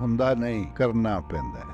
ਹੁੰਦਾ ਨਹੀਂ, ਕਰਨਾ ਪੈਂਦਾ ਹੈ।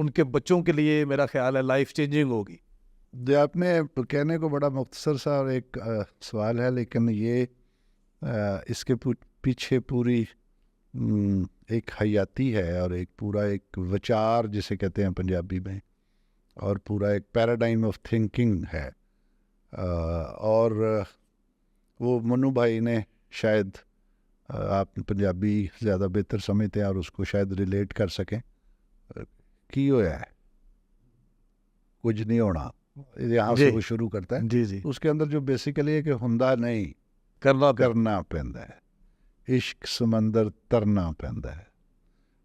ان کے بچوں کے لیے میرا خیال ہے لائف چینجنگ ہوگی. آپ نے کہنے کو بڑا مختصر سا اور ایک سوال ہے، لیکن یہ اس کے پیچھے پوری ایک حیاتی ہے اور ایک پورا ایک وچار جسے کہتے ہیں پنجابی میں، اور پورا ایک پیراڈائم آف تھنکنگ ہے. اور وہ منو بھائی نے شاید آپ پنجابی زیادہ بہتر سمجھتے ہیں اور اس کو شاید ریلیٹ کر سکیں. کی ہوا ہے کچھ نہیں ہونا، یہاں سے وہ شروع کرتا ہے. جی جی. اس کے اندر جو بیسیکلی ہے کہ ہندا نہیں کرنا پیندا ہے، عشق سمندر ترنا پیندا ہے،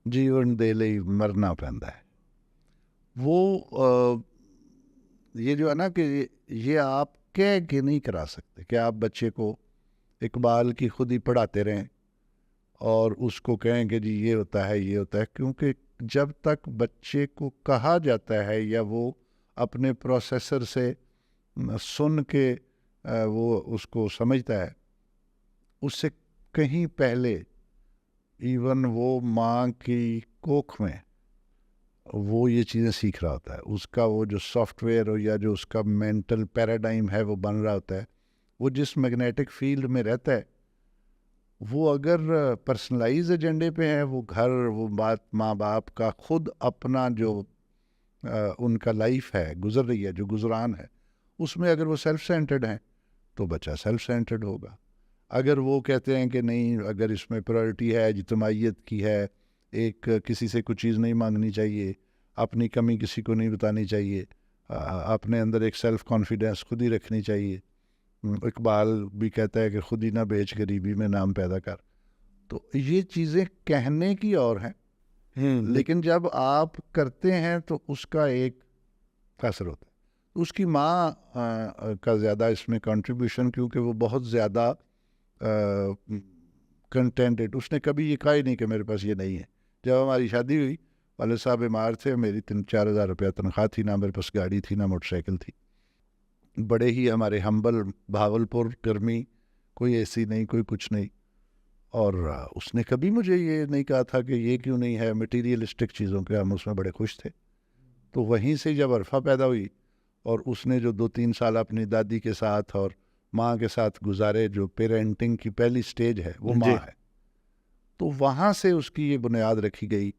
جیون دے لئی مرنا پیندا ہے. وہ یہ جو ہے نا کہ یہ آپ کہہ کے نہیں کرا سکتے کہ آپ بچے کو اقبال کی خود ہی پڑھاتے رہیں اور اس کو کہیں کہ جی یہ ہوتا ہے یہ ہوتا ہے، کیونکہ جب تک بچے کو کہا جاتا ہے یا وہ اپنے پروسیسر سے سن کے وہ اس کو سمجھتا ہے، اس سے کہیں پہلے ایون وہ ماں کی کوکھ میں وہ یہ چیزیں سیکھ رہا ہوتا ہے. اس کا وہ جو سافٹ ویئر ہو یا جو اس کا مینٹل پیراڈائم ہے وہ بن رہا ہوتا ہے. وہ جس میگنیٹک فیلڈ میں رہتا ہے وہ اگر پرسنلائز ایجنڈے پہ ہے، وہ گھر، وہ بات ماں باپ کا خود اپنا جو ان کا لائف ہے گزر رہی ہے، جو گزران ہے، اس میں اگر وہ سیلف سینٹرڈ ہیں تو بچہ سیلف سینٹرڈ ہوگا. اگر وہ کہتے ہیں کہ نہیں، اگر اس میں پرائرٹی ہے اجتماعیت کی ہے، ایک کسی سے کچھ چیز نہیں مانگنی چاہیے، اپنی کمی کسی کو نہیں بتانی چاہیے، اپنے اندر ایک سیلف کانفیڈنس خود ہی رکھنی چاہیے. اقبال بھی کہتا ہے کہ خود ہی نہ بیچ غریبی میں نام پیدا کر. تو یہ چیزیں کہنے کی اور ہیں، لیکن جب آپ کرتے ہیں تو اس کا ایک اثر ہوتا ہے. اس کی ماں کا زیادہ اس میں کنٹریبیوشن، کیونکہ وہ بہت زیادہ کنٹینٹڈ، اس نے کبھی یہ کہا ہی نہیں کہ میرے پاس یہ نہیں ہے. جب ہماری شادی ہوئی، والد صاحب بیمار تھے، میری 3-4 ہزار روپیہ تنخواہ تھی، نہ میرے پاس گاڑی تھی نہ موٹر سائیکل تھی. بڑے ہی ہمارے ہمبل بھاولپور گرمی، کوئی ایسی نہیں، کوئی کچھ نہیں. اور اس نے کبھی مجھے یہ نہیں کہا تھا کہ یہ کیوں نہیں ہے. مٹیریلسٹک چیزوں کے ہم اس میں بڑے خوش تھے. تو وہیں سے جب عرفہ پیدا ہوئی اور اس نے جو 2-3 سال اپنی دادی کے ساتھ اور ماں کے ساتھ گزارے، جو پیرنٹنگ کی پہلی سٹیج ہے وہ ماں ہے، تو وہاں سے اس کی یہ بنیاد رکھی گئی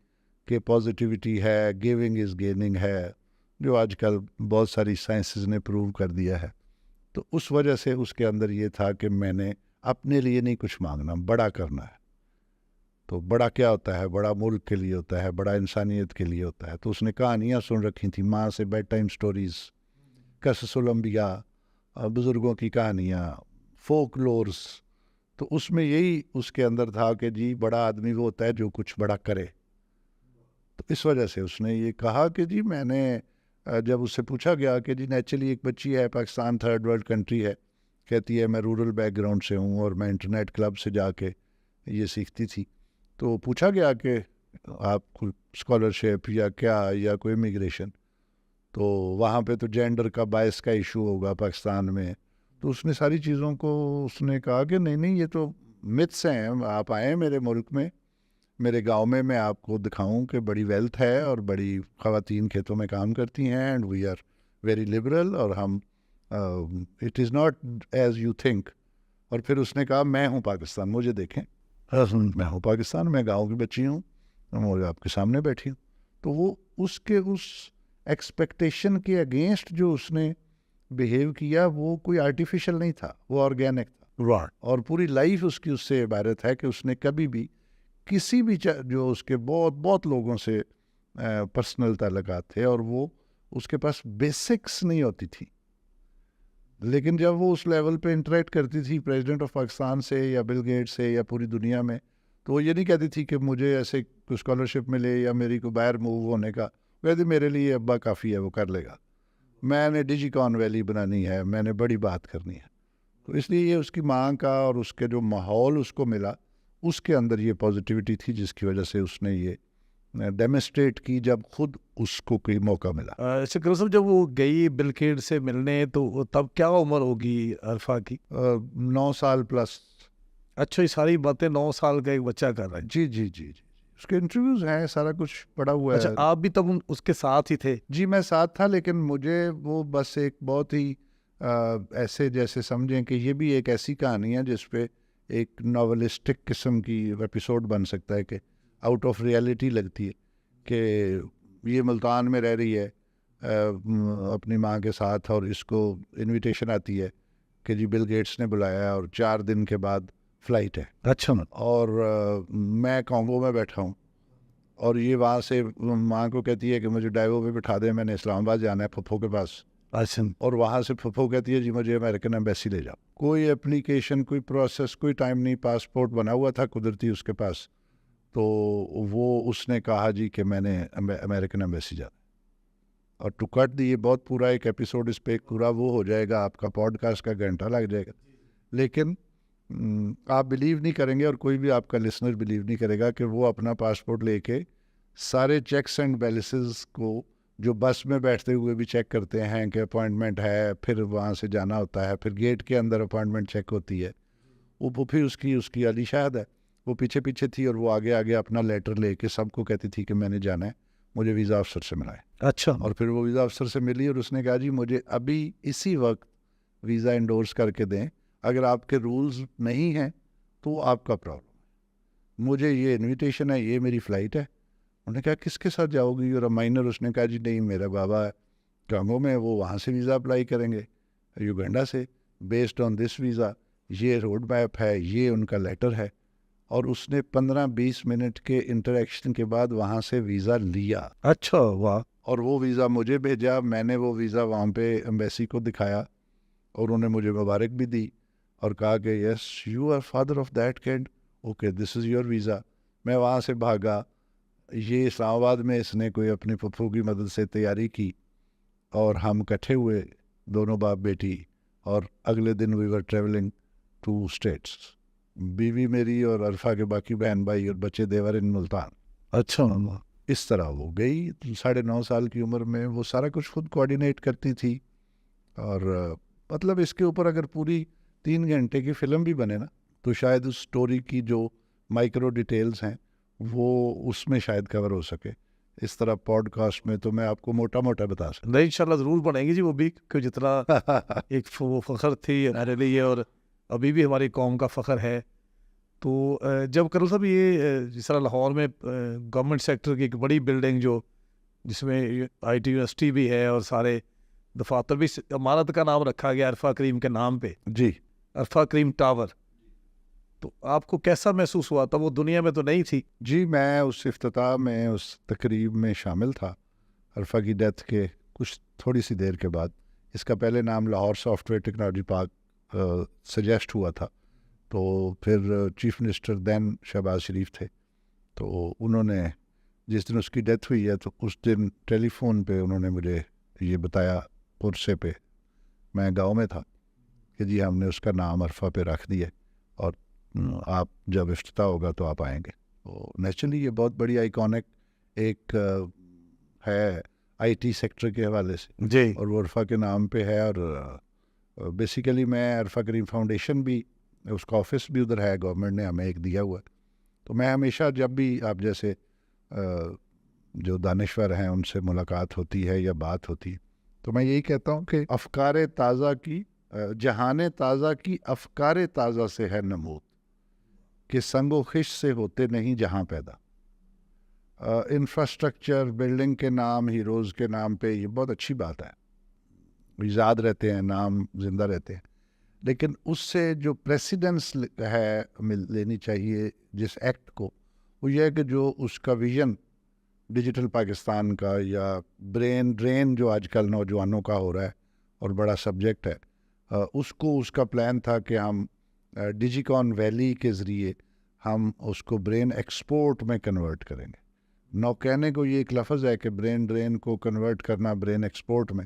کہ پازیٹیوٹی ہے، گیونگ از گیننگ ہے، جو آج کل بہت ساری سائنسز نے پروو کر دیا ہے. تو اس وجہ سے اس کے اندر یہ تھا کہ میں نے اپنے لیے نہیں کچھ مانگنا، بڑا کرنا ہے. تو بڑا کیا ہوتا ہے؟ بڑا ملک کے لیے ہوتا ہے، بڑا انسانیت کے لیے ہوتا ہے. تو اس نے کہانیاں سن رکھی تھیں ماں سے، بیڈ ٹائم سٹوریز، قصص الانبیاء، بزرگوں کی کہانیاں، فوک لورز. تو اس میں یہی اس کے اندر تھا کہ جی بڑا آدمی وہ ہوتا ہے جو کچھ بڑا کرے. تو اس وجہ سے اس نے یہ کہا کہ جی میں نے، جب اس سے پوچھا گیا کہ جی نیچرلی ایک بچی ہے، پاکستان 3rd ورلڈ کنٹری ہے، کہتی ہے میں رورل بیک گراؤنڈ سے ہوں اور میں انٹرنیٹ کلب سے جا کے یہ سیکھتی تھی. تو پوچھا گیا کہ آپ کو اسکالرشپ یا کیا، یا کوئی امیگریشن، تو وہاں پہ تو جینڈر کا باعث کا ایشو ہوگا پاکستان میں. تو اس نے ساری چیزوں کو اس نے کہا کہ نہیں یہ تو متس ہیں، آپ آئیں میرے ملک میں، میرے گاؤں میں آپ کو دکھاؤں کہ بڑی ویلتھ ہے اور بڑی خواتین کھیتوں میں کام کرتی ہیں، and we are very liberal, اور ہم it is not as you think. اور پھر اس نے کہا میں ہوں پاکستان، مجھے دیکھیں، میں ہوں پاکستان، میں گاؤں کی بچی ہوں، میں آپ کے سامنے بیٹھی ہوں. تو وہ اس کے اس ایکسپیکٹیشن کے اگینسٹ جو اس نے بیہیو کیا، وہ کوئی آرٹیفیشل نہیں تھا، وہ آرگینک تھا. اور پوری لائف اس کی اس سے عبارت ہے کہ اس نے کبھی بھی کسی بھی جو اس کے بہت لوگوں سے پرسنل تعلقات تھے اور وہ اس کے پاس بیسکس نہیں ہوتی تھی، لیکن جب وہ اس لیول پہ انٹریکٹ کرتی تھی پریزیڈنٹ آف پاکستان سے یا بل گیٹ سے یا پوری دنیا میں، تو وہ یہ نہیں کہتی تھی کہ مجھے ایسے کوئی اسکالرشپ ملے یا میری کو باہر موو ہونے کا. کہتی میرے لیے ابا کافی ہے، وہ کر لے گا، میں نے ڈیجی کان ویلی بنانی ہے، میں نے بڑی بات کرنی ہے. تو اس لیے یہ اس کی ماں کا اور اس کے جو ماحول اس کو ملا، اس کے اندر یہ پازیٹیوٹی تھی جس کی وجہ سے اس نے یہ ڈیمونسٹریٹ کی جب خود اس کو کوئی موقع ملا. شکر صاحب جب وہ گئی بل گیٹ سے ملنے تو تب کیا عمر ہوگی عرفہ کی؟ 9 سال پلس. اچھا، یہ ساری باتیں 9 سال کا ایک بچہ کر رہا ہے. جی جی جی جی. اس کے انٹرویوز ہیں, سارا کچھ پڑا ہوا ہے. اچھا, آپ بھی تب اس کے ساتھ ہی تھے؟ جی میں ساتھ تھا, لیکن مجھے وہ بس ایک بہت ہی ایسے جیسے سمجھیں کہ یہ بھی ایک ایسی کہانی ہے جس پہ ایک ناولسٹک قسم کی ایپیسوڈ بن سکتا ہے, کہ آؤٹ آف ریالٹی لگتی ہے کہ یہ ملتان میں رہ رہی ہے اپنی ماں کے ساتھ, اور اس کو انویٹیشن آتی ہے کہ جی بل گیٹس نے بلایا اور 4 دن کے بعد فلائٹ ہے. اچھا. اور میں کانگو میں بیٹھا ہوں, اور یہ وہاں سے ماں کو کہتی ہے کہ مجھے ڈائیو پہ بٹھا دیں, میں نے اسلام آباد جانا ہے پھپھو کے پاس. اچھا. اور وہاں سے پھپھو کہتی ہے جی مجھے امریکن ایمبیسی لے جاؤ. کوئی اپلیکیشن, کوئی پروسیس, کوئی ٹائم نہیں, پاسپورٹ بنا ہوا تھا قدرتی اس کے پاس. تو وہ اس نے کہا جی کہ میں نے امریکن ایمبیسی جانا. اور ٹو کٹ دی, یہ بہت پورا ایک ایپیسوڈ, اس پہ ایک پورا وہ ہو جائے گا, آپ کا پوڈ کاسٹ کا گھنٹہ لگ جائے گا. لیکن آپ بلیو نہیں کریں گے, اور کوئی بھی آپ کا لسنر بلیو نہیں کرے گا, کہ وہ اپنا پاسپورٹ لے کے سارے چیکس اینڈ بیلنسز کو جو بس میں بیٹھتے ہوئے بھی چیک کرتے ہیں کہ اپوائنٹمنٹ ہے, پھر وہاں سے جانا ہوتا ہے, پھر گیٹ کے اندر اپوائنٹمنٹ چیک ہوتی ہے. وہ پھر اس کی علی شاہد ہے, وہ پیچھے پیچھے تھی, اور وہ آگے آگے اپنا لیٹر لے کے سب کو کہتی تھی کہ میں نے جانا ہے, مجھے ویزا افسر سے ملا ہے. اچھا. اور پھر وہ ویزا افسر سے ملی, اور اس نے کہا جی مجھے ابھی اسی وقت ویزا انڈورس کر کے دیں, اگر آپ کے رولز نہیں ہیں تو آپ کا پرابلم ہے, مجھے یہ انویٹیشن ہے, یہ میری فلائٹ ہے. انہوں نے کہا کس کے ساتھ جاؤ گی, اور مائنر اس نے کہا جی نہیں میرا بابا ہے کانگو میں, وہ وہاں سے ویزا اپلائی کریں گے یوگنڈا سے, بیسڈ آن دس ویزا, یہ روڈ میپ ہے, یہ ان کا لیٹر ہے. اور اس نے 15-20 منٹ کے انٹریکشن کے بعد وہاں سے ویزا لیا. اچھا. واہ. اور وہ ویزا مجھے بھیجا, میں نے وہ ویزا وہاں پہ ایمبیسی کو دکھایا, اور انہوں نے مجھے مبارک بھی دی, اور کہا کہ yes you are father of that kid, okay this is your visa. میں وہاں سے بھاگا, یہ اسلام آباد میں اس نے کوئی اپنی پھپھو کی مدد سے تیاری کی, اور ہم اکٹھے ہوئے دونوں باپ بیٹی, اور اگلے دن وی ور ٹریولنگ ٹو اسٹیٹس. بیوی میری اور عرفہ کے باقی بہن بھائی اور بچے دیور ان ملتان. اچھا. اس طرح وہ گئی 9.5 سال کی عمر میں, وہ سارا کچھ خود کوآرڈینیٹ کرتی تھی. اور مطلب اس کے اوپر اگر پوری 3 گھنٹے کی فلم بھی بنے نا, تو شاید اس سٹوری کی جو مائکرو ڈیٹیلز ہیں وہ اس میں شاید کور ہو سکے. اس طرح پوڈ کاسٹ میں تو میں آپ کو موٹا موٹا بتا سکتا. نہیں انشاءاللہ ضرور بنیں گی جی, وہ بھی کہ جتنا ایک وہ فخر تھی ہمارے لیے, اور ابھی بھی ہماری قوم کا فخر ہے. تو جب کرل صاحب یہ جس طرح لاہور میں گورنمنٹ سیکٹر کی ایک بڑی بلڈنگ جو جس میں آئی ٹی یونیورسٹی بھی ہے اور سارے دفاتر بھی, عمارت کا نام رکھا گیا عرفہ کریم کے نام پہ, جی عرفہ کریم ٹاور, تو آپ کو کیسا محسوس ہوا تھا؟ وہ دنیا میں تو نہیں تھی. جی میں اس افتتاح میں, اس تقریب میں شامل تھا عرفہ کی ڈیتھ کے کچھ تھوڑی سی دیر کے بعد. اس کا پہلے نام Lahore soft where technology park suggest ہوا تھا, تو پھر چیف منسٹر دین شہباز شریف تھے, تو انہوں نے جس دن اس کی ڈیتھ ہوئی ہے تو اس دن ٹیلی فون پہ انہوں نے مجھے یہ بتایا پرسے پہ, میں گاؤں میں تھا, کہ جی ہم نے اس کا نام عرفہ پہ رکھ دیا, اور آپ جب افتتاح ہوگا تو آپ آئیں گے. تو نیچرلی یہ بہت بڑی آئیکونک ایک ہے آئی ٹی سیکٹر کے حوالے سے جی, اور وہ عرفہ کے نام پہ ہے. اور بیسیکلی میں عرفہ کریم فاؤنڈیشن بھی, اس کا آفس بھی ادھر ہے, گورنمنٹ نے ہمیں ایک دیا ہوا ہے. تو میں ہمیشہ جب بھی آپ جیسے جو دانشور ہیں ان سے ملاقات ہوتی ہے یا بات ہوتی ہے, تو میں یہی کہتا ہوں کہ افکار تازہ کی جہان تازہ کی افکار تازہ سے ہے نمود, کہ سنگ و خش سے ہوتے نہیں جہاں پیدا. انفراسٹرکچر بلڈنگ کے نام, ہیروز کے نام پہ, یہ بہت اچھی بات ہے, یاد رہتے ہیں, نام زندہ رہتے ہیں. لیکن اس سے جو پریسیڈنس ہے لینی چاہیے جس ایکٹ کو, وہ یہ ہے کہ جو اس کا ویژن ڈیجیٹل پاکستان کا, یا برین ڈرین جو آج کل نوجوانوں کا ہو رہا ہے اور بڑا سبجیکٹ ہے, اس کو اس کا پلان تھا کہ ہم ڈیجی کون ویلی کے ذریعے ہم اس کو برین ایکسپورٹ میں کنورٹ کریں گے. نو کہنے کو یہ ایک لفظ ہے کہ برین ڈرین کو کنورٹ کرنا برین ایکسپورٹ میں,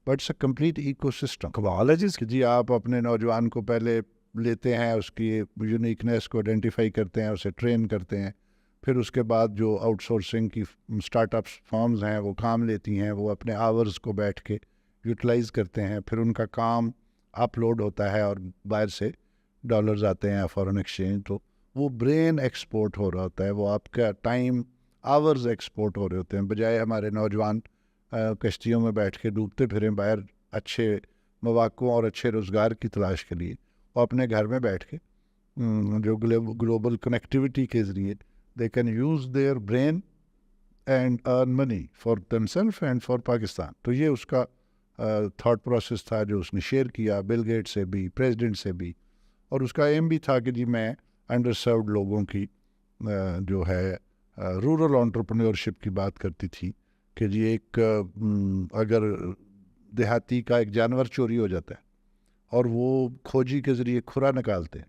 but it's a complete ecosystem. کمال ہے جس کہ جی آپ اپنے نوجوان کو پہلے لیتے ہیں, اس کی یونیکنیس کو آئیڈینٹیفائی کرتے ہیں, اسے ٹرین کرتے ہیں, پھر اس کے بعد جو آؤٹ سورسنگ کی اسٹارٹ اپس فارمز ہیں وہ کام لیتی ہیں, وہ اپنے آورز کو بیٹھ کے یوٹیلائز کرتے ہیں, پھر ان کا کام اپلوڈ ہوتا ہے اور باہر سے ڈالرز آتے ہیں فارن ایکسچینج, تو وہ برین ایکسپورٹ ہو رہا ہوتا ہے, وہ آپ کا ٹائم آورز ایکسپورٹ ہو رہے ہوتے ہیں, بجائے ہمارے نوجوان کشتیوں میں بیٹھ کے ڈوبتے پھریں باہر اچھے مواقعوں اور اچھے روزگار کی تلاش کے لیے. وہ اپنے گھر میں بیٹھ کے جو گلوبل کنیکٹیوٹی کے ذریعے they can use their brain and earn money for them self and for Pakistan. تو یہ اس کا تھاٹ پروسیس تھا جو اس نے شیئر کیا بل گیٹ سے بھی, پریزیڈنٹ سے بھی, اور اس کا ایم بھی تھا کہ جی میں انڈر سروڈ لوگوں کی جو ہے رورل انٹرپرینورشپ کی بات کرتی تھی کہ جی ایک اگر دیہاتی کا ایک جانور چوری ہو جاتا ہے اور وہ کھوجی کے ذریعے کھرا نکالتے ہیں,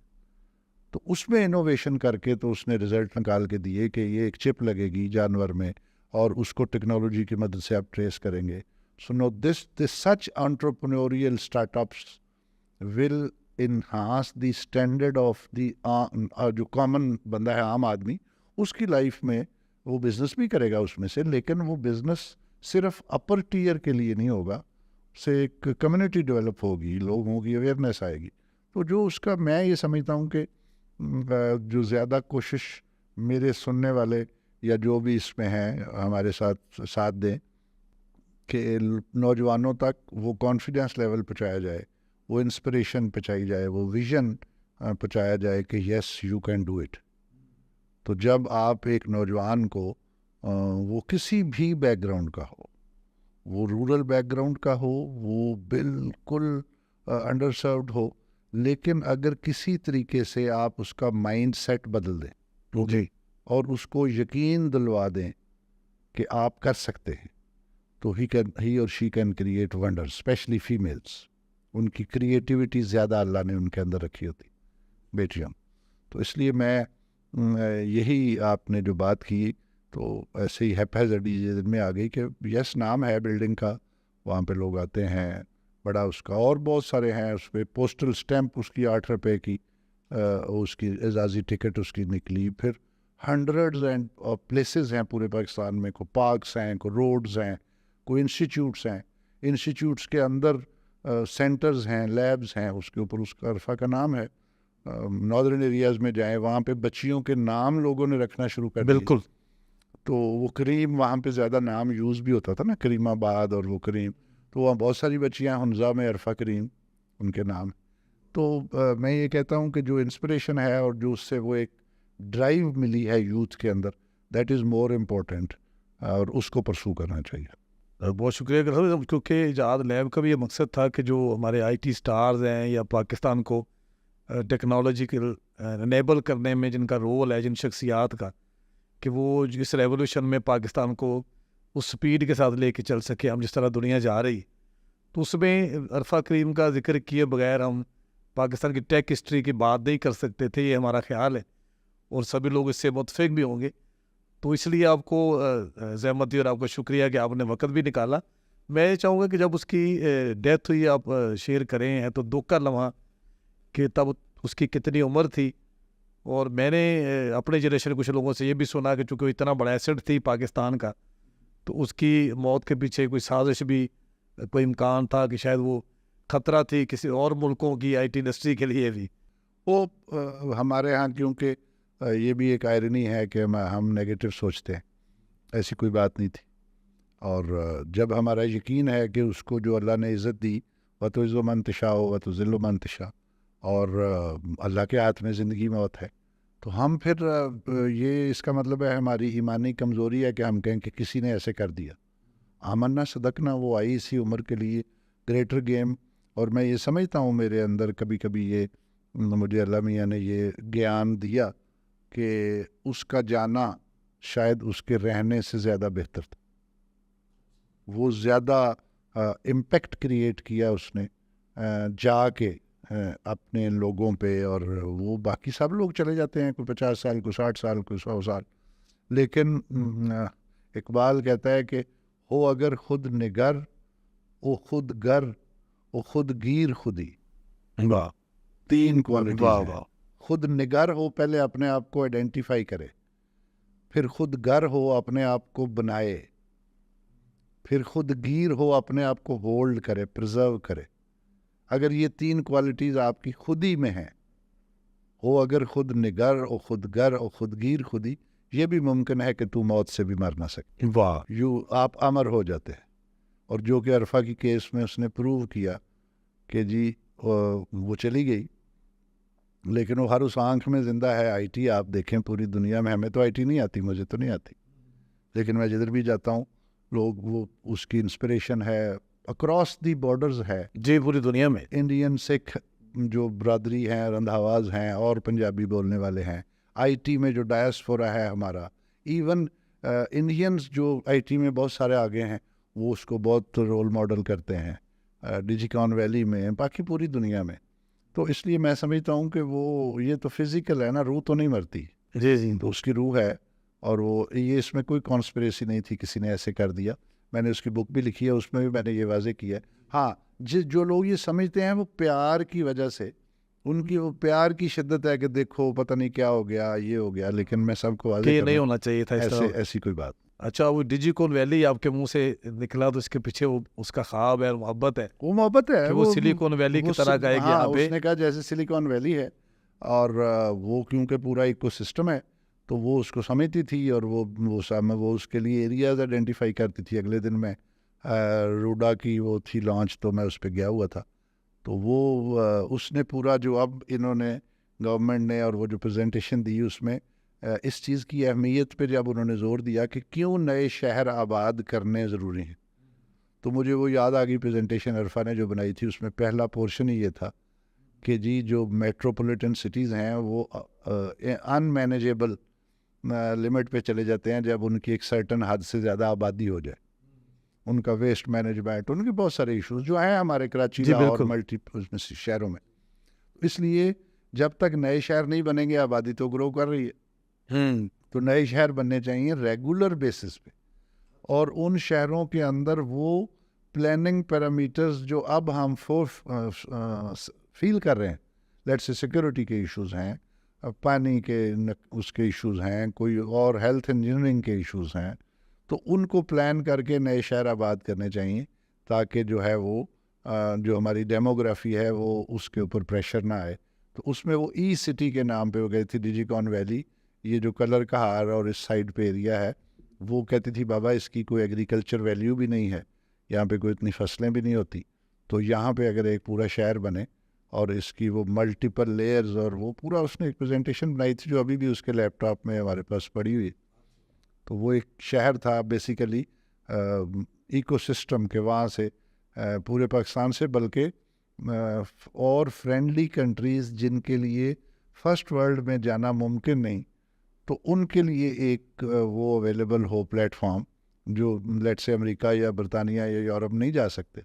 تو اس میں انوویشن کر کے تو اس نے رزلٹ نکال کے دیے کہ یہ ایک چپ لگے گی جانور میں اور اس کو ٹیکنالوجی کی مدد سے آپ ٹریس کریں گے. So no this such entrepreneurial startups will enhance the standard of the جو کامن بندہ ہے, عام آدمی, اس کی لائف میں وہ بزنس بھی کرے گا اس میں سے, لیکن وہ بزنس صرف اپر ٹیئر کے لیے نہیں ہوگا, سے ایک کمیونٹی ڈیولپ ہوگی, لوگوں کی اویئرنیس آئے گی. تو جو اس کا میں یہ سمجھتا ہوں کہ جو زیادہ کوشش میرے سننے والے یا جو بھی اس میں ہیں ہمارے ساتھ دیں کہ نوجوانوں تک وہ کانفیڈنس لیول پہنچایا جائے, وہ انسپریشن پہنچائی جائے, وہ ویژن پہنچایا جائے کہ yes you can do it. تو جب آپ ایک نوجوان کو وہ کسی بھی بیک گراؤنڈ کا ہو, وہ رورل بیک گراؤنڈ کا ہو, وہ بالکل انڈر سروڈ ہو, لیکن اگر کسی طریقے سے آپ اس کا مائنڈ سیٹ بدل دیں جی اور اس کو یقین دلوا دیں کہ آپ کر سکتے ہیں, تو ہی اور she can create wonder, specially females. ان کی کریٹیوٹی زیادہ اللہ نے ان کے اندر رکھی ہوتی بیٹیاں. تو اس لیے میں یہی آپ نے جو بات کی تو ایسے ہی ہیپیزڈی دن میں آ گئی کہ یس نام ہے بلڈنگ کا, وہاں پہ لوگ آتے ہیں, بڑا اس کا, اور بہت سارے ہیں اس پہ پوسٹل سٹیمپ اس کی 8 روپے کی, اس کی اعزازی ٹکٹ اس کی نکلی. پھر ہنڈریڈز اینڈ پلیسز ہیں پورے پاکستان میں, کو پارکس ہیں, کو روڈز ہیں, کو انسٹیٹیوٹس ہیں, انسٹیٹیوٹس کے اندر سینٹرز ہیں, لیبز ہیں, اس کے اوپر اس کا عرفہ کا نام ہے. ناردرن ایریاز میں جائیں وہاں پہ بچیوں کے نام لوگوں نے رکھنا شروع کر دیے. بالکل. تو وہ کریم وہاں پہ زیادہ نام یوز بھی ہوتا تھا نا, کریم آباد اور وہ کریم, تو وہاں بہت ساری بچیاں حمزہ میں عرفہ کریم ان کے نام. تو میں یہ کہتا ہوں کہ جو انسپریشن ہے اور جو اس سے وہ ایک ڈرائیو ملی ہے یوتھ کے اندر, دیٹ از مور امپورٹنٹ, اور اس کو پرسو کرنا چاہیے. بہت شکریہ کیونکہ ایجاد لیب کا بھی یہ مقصد تھا کہ جو ہمارے آئی ٹی سٹارز ہیں یا پاکستان کو ٹیکنالوجیکل انیبل کرنے میں جن کا رول ہے, جن شخصیات کا, کہ وہ اس ریولوشن میں پاکستان کو اس سپیڈ کے ساتھ لے کے چل سکے ہم جس طرح دنیا جا رہی. تو اس میں عرفہ کریم کا ذکر کیے بغیر ہم پاکستان کی ٹیک ہسٹری کی بات نہیں کر سکتے تھے, یہ ہمارا خیال ہے, اور سبھی لوگ اس سے متفق بھی ہوں گے. تو اس لیے آپ کو زحمت دی اور آپ کا شکریہ کہ آپ نے وقت بھی نکالا. میں چاہوں گا کہ جب اس کی ڈیتھ ہوئی آپ شیئر کریں ہیں تو دکھ کا لمحہ کہ تب اس کی کتنی عمر تھی. اور میں نے اپنے جنریشن کچھ لوگوں سے یہ بھی سنا کہ چونکہ وہ اتنا بڑا ایسٹ تھی پاکستان کا, تو اس کی موت کے پیچھے کوئی سازش بھی, کوئی امکان تھا کہ شاید وہ خطرہ تھی کسی اور ملکوں کی آئی ٹی انڈسٹری کے لیے بھی. وہ ہمارے ہاں کیونکہ یہ بھی ایک آئرنی ہے کہ ہم نیگیٹو سوچتے ہیں, ایسی کوئی بات نہیں تھی. اور جب ہمارا یقین ہے کہ اس کو جو اللہ نے عزت دی, وَتُعِزُّ مَن تَشَاءُ وَتُذِلُّ مَن تَشَاءُ, اور اللہ کے ہاتھ میں زندگی موت ہے, تو ہم پھر یہ اس کا مطلب ہے ہماری ایمانی کمزوری ہے کہ ہم کہیں کہ کسی نے ایسے کر دیا. آمنا صدقنا وہ آئی اسی عمر کے لیے, گریٹر گیم. اور میں یہ سمجھتا ہوں میرے اندر کبھی کبھی یہ مجھے اللہ میاں نے یہ گیان دیا کہ اس کا جانا شاید اس کے رہنے سے زیادہ بہتر تھا. وہ زیادہ امپیکٹ کریٹ کیا اس نے جا کے اپنے لوگوں پہ, اور وہ باقی سب لوگ چلے جاتے ہیں, کوئی 50 سال, کوئی 60 سال, کوئی 100 سال. لیکن اقبال کہتا ہے کہ ہو اگر خود نگر او خود گر او خود گیر خودی. واہ, 3 کوالٹیز واہ ہیں. واہ. خود نگر ہو, پہلے اپنے آپ کو آئیڈینٹیفائی کرے, پھر خود گر ہو, اپنے آپ کو بنائے, پھر خود گیر ہو, اپنے آپ کو ہولڈ کرے, پرزرو کرے. اگر یہ 3 کوالٹیز آپ کی خود ہی میں ہیں, ہو اگر خود نگر اور خودگر اور خودگیر خودی، یہ بھی ممکن ہے کہ تو موت سے بھی مر نہ سکے. واہ. آپ امر ہو جاتے ہیں. اور جو کہ عرفہ کی کیس میں اس نے پروو کیا کہ جی وہ چلی گئی لیکن وہ ہر اس آنکھ میں زندہ ہے. آئی ٹی آپ دیکھیں پوری دنیا میں، ہمیں تو آئی ٹی نہیں آتی، مجھے تو نہیں آتی، لیکن میں جدھر بھی جاتا ہوں لوگ وہ اس کی انسپریشن ہے، اکراس دی بارڈرز ہے. جی پوری دنیا میں انڈین سکھ جو برادری ہیں، رندھاواز ہیں اور پنجابی بولنے والے ہیں. آئی ٹی میں جو ڈائسفورا ہے ہمارا، ایون انڈینز جو آئی ٹی میں بہت سارے آگے ہیں، وہ اس کو بہت رول ماڈل کرتے ہیں ڈیجیکان ویلی میں، باقی پوری دنیا میں. تو اس لیے میں سمجھتا ہوں کہ وہ یہ تو فزیکل ہے نا، روح تو نہیں مرتی. جی جی. تو اس کی روح ہے، اور وہ یہ اس میں کوئی کانسپریسی نہیں تھی کسی نے ایسے کر دیا. میں نے اس کی بک بھی لکھی ہے، اس میں بھی میں نے یہ واضح کیا ہے. ہاں جو لوگ یہ سمجھتے ہیں وہ پیار کی وجہ سے، ان کی وہ پیار کی شدت ہے کہ دیکھو پتہ نہیں کیا ہو گیا، یہ ہو گیا، لیکن میں سب کو کہ واضح یہ کروں نہیں ہونا چاہیے تھا اس طرح. ایسی کوئی بات. اچھا وہ ڈیجیکون ویلی آپ کے منہ سے نکلا تو اس کے پیچھے وہ اس کا خواب ہے، محبت ہے، وہ محبت ہے کہ وہ سلیکون ویلی کی طرح گائے گی یہاں پہ. اس نے کہا جیسے سلیکون ویلی ہے، اور وہ کیونکہ پورا ایکو سسٹم ہے تو وہ اس کو سمجھتی تھی، اور وہ اس کے لیے ایریاز آئیڈینٹیفائی کرتی تھی. اگلے دن میں روڈا کی وہ تھی لانچ، تو میں اس پہ گیا ہوا تھا. تو وہ اس نے پورا جو اب انہوں نے گورنمنٹ نے اور وہ جو پریزنٹیشن دی اس میں اس چیز کی اہمیت پہ جب انہوں نے زور دیا کہ کیوں نئے شہر آباد کرنے ضروری ہیں، تو مجھے وہ یاد آ گئی پریزنٹیشن عرفہ نے جو بنائی تھی. اس میں پہلا پورشن ہی یہ تھا کہ جی جو میٹروپولیٹن سٹیز ہیں وہ ان مینیجیبل لمٹ پہ چلے جاتے ہیں جب ان کی ایک سرٹن حد سے زیادہ آبادی ہو جائے. ان کا ویسٹ مینجمنٹ، ان کے بہت سارے ایشوز جو ہیں ہمارے کراچی اور ملٹی شہروں میں. اس لیے جب تک نئے شہر نہیں بنیں گے، آبادی تو گرو کر رہی ہے، تو نئے شہر بننے چاہیے ریگولر بیسس پہ. اور ان شہروں کے اندر وہ پلاننگ پیرامیٹرز جو اب ہم فیل کر رہے ہیں، لیٹس سے سیکورٹی کے ایشوز ہیں، پانی کے اس کے ایشوز ہیں، کوئی اور ہیلتھ انجینئرنگ کے ایشوز ہیں، تو ان کو پلان کر کے نئے شہر آباد کرنے چاہیے تاکہ جو ہے وہ جو ہماری ڈیموگرافی ہے وہ اس کے اوپر پریشر نہ آئے. تو اس میں وہ ای سٹی کے نام پہ وہ گئی تھی ڈیجیکان ویلی. یہ جو کلر کا ہار اور اس سائڈ پہ ایریا ہے، وہ کہتی تھی بابا اس کی کوئی ایگریکلچر ویلیو بھی نہیں ہے، یہاں پہ کوئی اتنی فصلیں بھی نہیں ہوتی، تو یہاں پہ اگر ایک پورا شہر بنے اور اس کی وہ ملٹیپل لیئرز، اور وہ پورا اس نے ایک پریزنٹیشن بنائی تھی جو ابھی بھی اس کے لیپ ٹاپ میں ہمارے پاس پڑی ہوئی. تو وہ ایک شہر تھا بیسیکلی ایکو سسٹم کے، وہاں سے پورے پاکستان سے، بلکہ اور فرینڈلی کنٹریز جن کے لیے فرسٹ ورلڈ میں جانا ممکن نہیں، تو ان کے لیے ایک وہ اویلیبل ہو پلیٹ فارم، جو لیٹ سے امریکہ یا برطانیہ یا یورپ نہیں جا سکتے،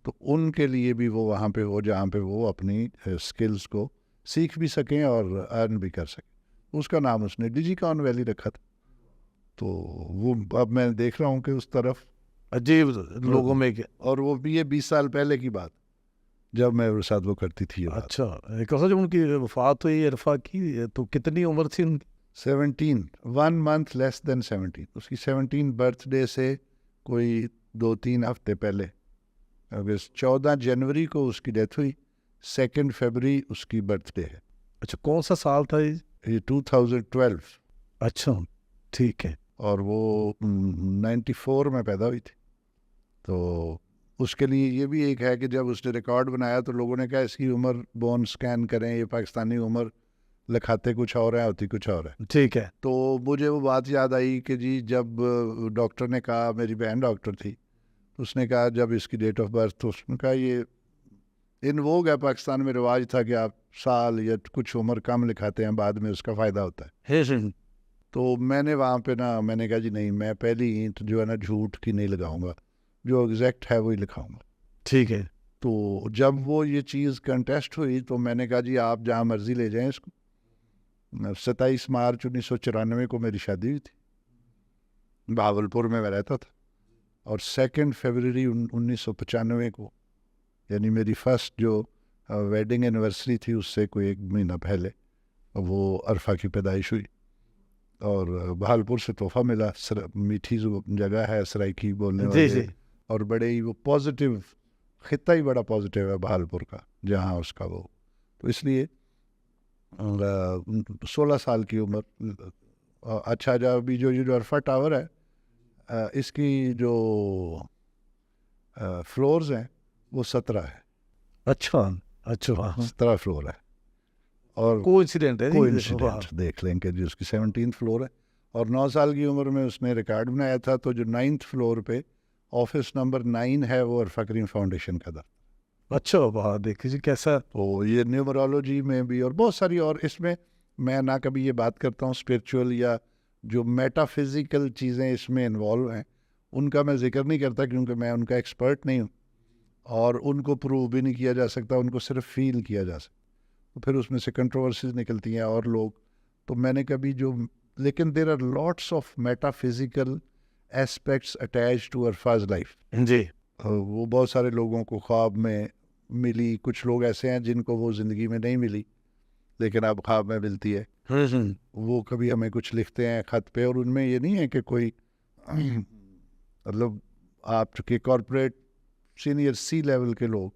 تو ان کے لیے بھی وہ وہاں پہ ہو جہاں پہ وہ اپنی سکلز کو سیکھ بھی سکیں اور ارن بھی کر سکیں. اس کا نام اس نے ڈیجیکان ویلی رکھا تھا. تو وہ اب میں دیکھ رہا ہوں کہ اس طرف عجیب لوگوں میں. اور وہ بھی یہ 20 سال پہلے کی بات جب میں اس ساتھ وہ کرتی تھی. اچھا جب ان کی وفات ہوئی عرفہ کی تو کتنی عمر تھی ان کی؟ 17، 1 month لیس دین 17. اس کی 17 برتھ ڈے سے کوئی 2-3 ہفتے پہلے، 14 جنوری کو اس کی ڈیتھ ہوئی، 2 فروری اس کی برتھ ڈے ہے. اچھا کون سا سال تھا یہ 2012. اچھا ٹھیک ہے. اور وہ 94 میں پیدا ہوئی تھی. تو اس کے لیے یہ بھی ایک ہے کہ جب اس نے ریکارڈ بنایا تو لوگوں نے کہا اس کی عمر بون سکین کریں، یہ پاکستانی عمر لکھاتے کچھ اور ہیں، ہوتی کچھ اور ہے. ٹھیک ہے. تو مجھے وہ بات یاد آئی کہ جی جب ڈاکٹر نے کہا، میری بہن ڈاکٹر تھی، اس نے کہا جب اس کی ڈیٹ آف برتھ، تو اس نے کہا یہ ان ووگ ہے، پاکستان میں رواج تھا کہ آپ سال یا کچھ عمر کم لکھاتے ہیں، بعد میں اس کا فائدہ ہوتا ہے. تو میں نے وہاں پہ میں نے کہا جی نہیں، میں پہلی اینٹ جو ہے نا جھوٹ کی نہیں لگاؤں گا، جو ایگزیکٹ ہے وہی لکھاؤں گا. ٹھیک ہے. تو جب وہ یہ چیز کنٹیسٹ ہوئی تو میں نے کہا جی آپ جہاں مرضی لے جائیں اس کو. 27 مارچ 1994 کو میری شادی ہوئی تھی، بہاولپور میں رہتا تھا، اور 2 فروری 1995 کو، یعنی میری فرسٹ جو ویڈنگ اینیورسری تھی اس سے کوئی 1 مہینہ پہلے وہ عرفہ کی پیدائش ہوئی. اور بہاولپور سے تحفہ ملا، میٹھی جو جگہ ہے سرائکی بولنے والے، اور بڑے ہی وہ پازیٹیو، خطہ ہی بڑا پازیٹیو ہے بہاولپور کا جہاں اس کا وہ. تو اس لیے 16 سال کی عمر. اچھا جب ابھی جو عرفہ ٹاور ہے اس کی جو فلورز ہیں وہ 17 ہے. اچھا اچھا 17 فلور ہے. اور کوئی انسیڈنٹ ہے کوئی انسیڈنٹ دیکھ لیں کہ جی اس کی 17 فلور ہے. اور 9 سال کی عمر میں اس نے ریکارڈ بنایا تھا. تو جو 9th فلور پہ آفس نمبر 9 ہے وہ عرفہ کریم فاؤنڈیشن کا تھا. اچھا وہاں دیکھیے جی کیسا. تو یہ نیومرولوجی میں بھی اور بہت ساری, اور اس میں میں نہ کبھی یہ بات کرتا ہوں اسپریچول یا جو میٹا فزیکل چیزیں اس میں انوالو ہیں ان کا میں ذکر نہیں کرتا کیونکہ میں ان کا ایکسپرٹ نہیں ہوں اور ان کو پروو بھی نہیں کیا جا سکتا, ان کو صرف فیل کیا جا سکتا. تو پھر اس میں سے کنٹروورسیز نکلتی ہیں اور لوگ, تو میں نے کبھی جو, لیکن there are lots of metaphysical aspects attached to عرفاز لائف. جی وہ بہت سارے لوگوں کو خواب میں ملی, کچھ لوگ ایسے ہیں جن کو وہ زندگی میں نہیں ملی لیکن اب خواب میں ملتی ہے. وہ کبھی ہمیں کچھ لکھتے ہیں خط پہ, اور ان میں یہ نہیں ہے کہ کوئی مطلب آپ چونکہ کارپوریٹ سینئر سی لیول کے لوگ,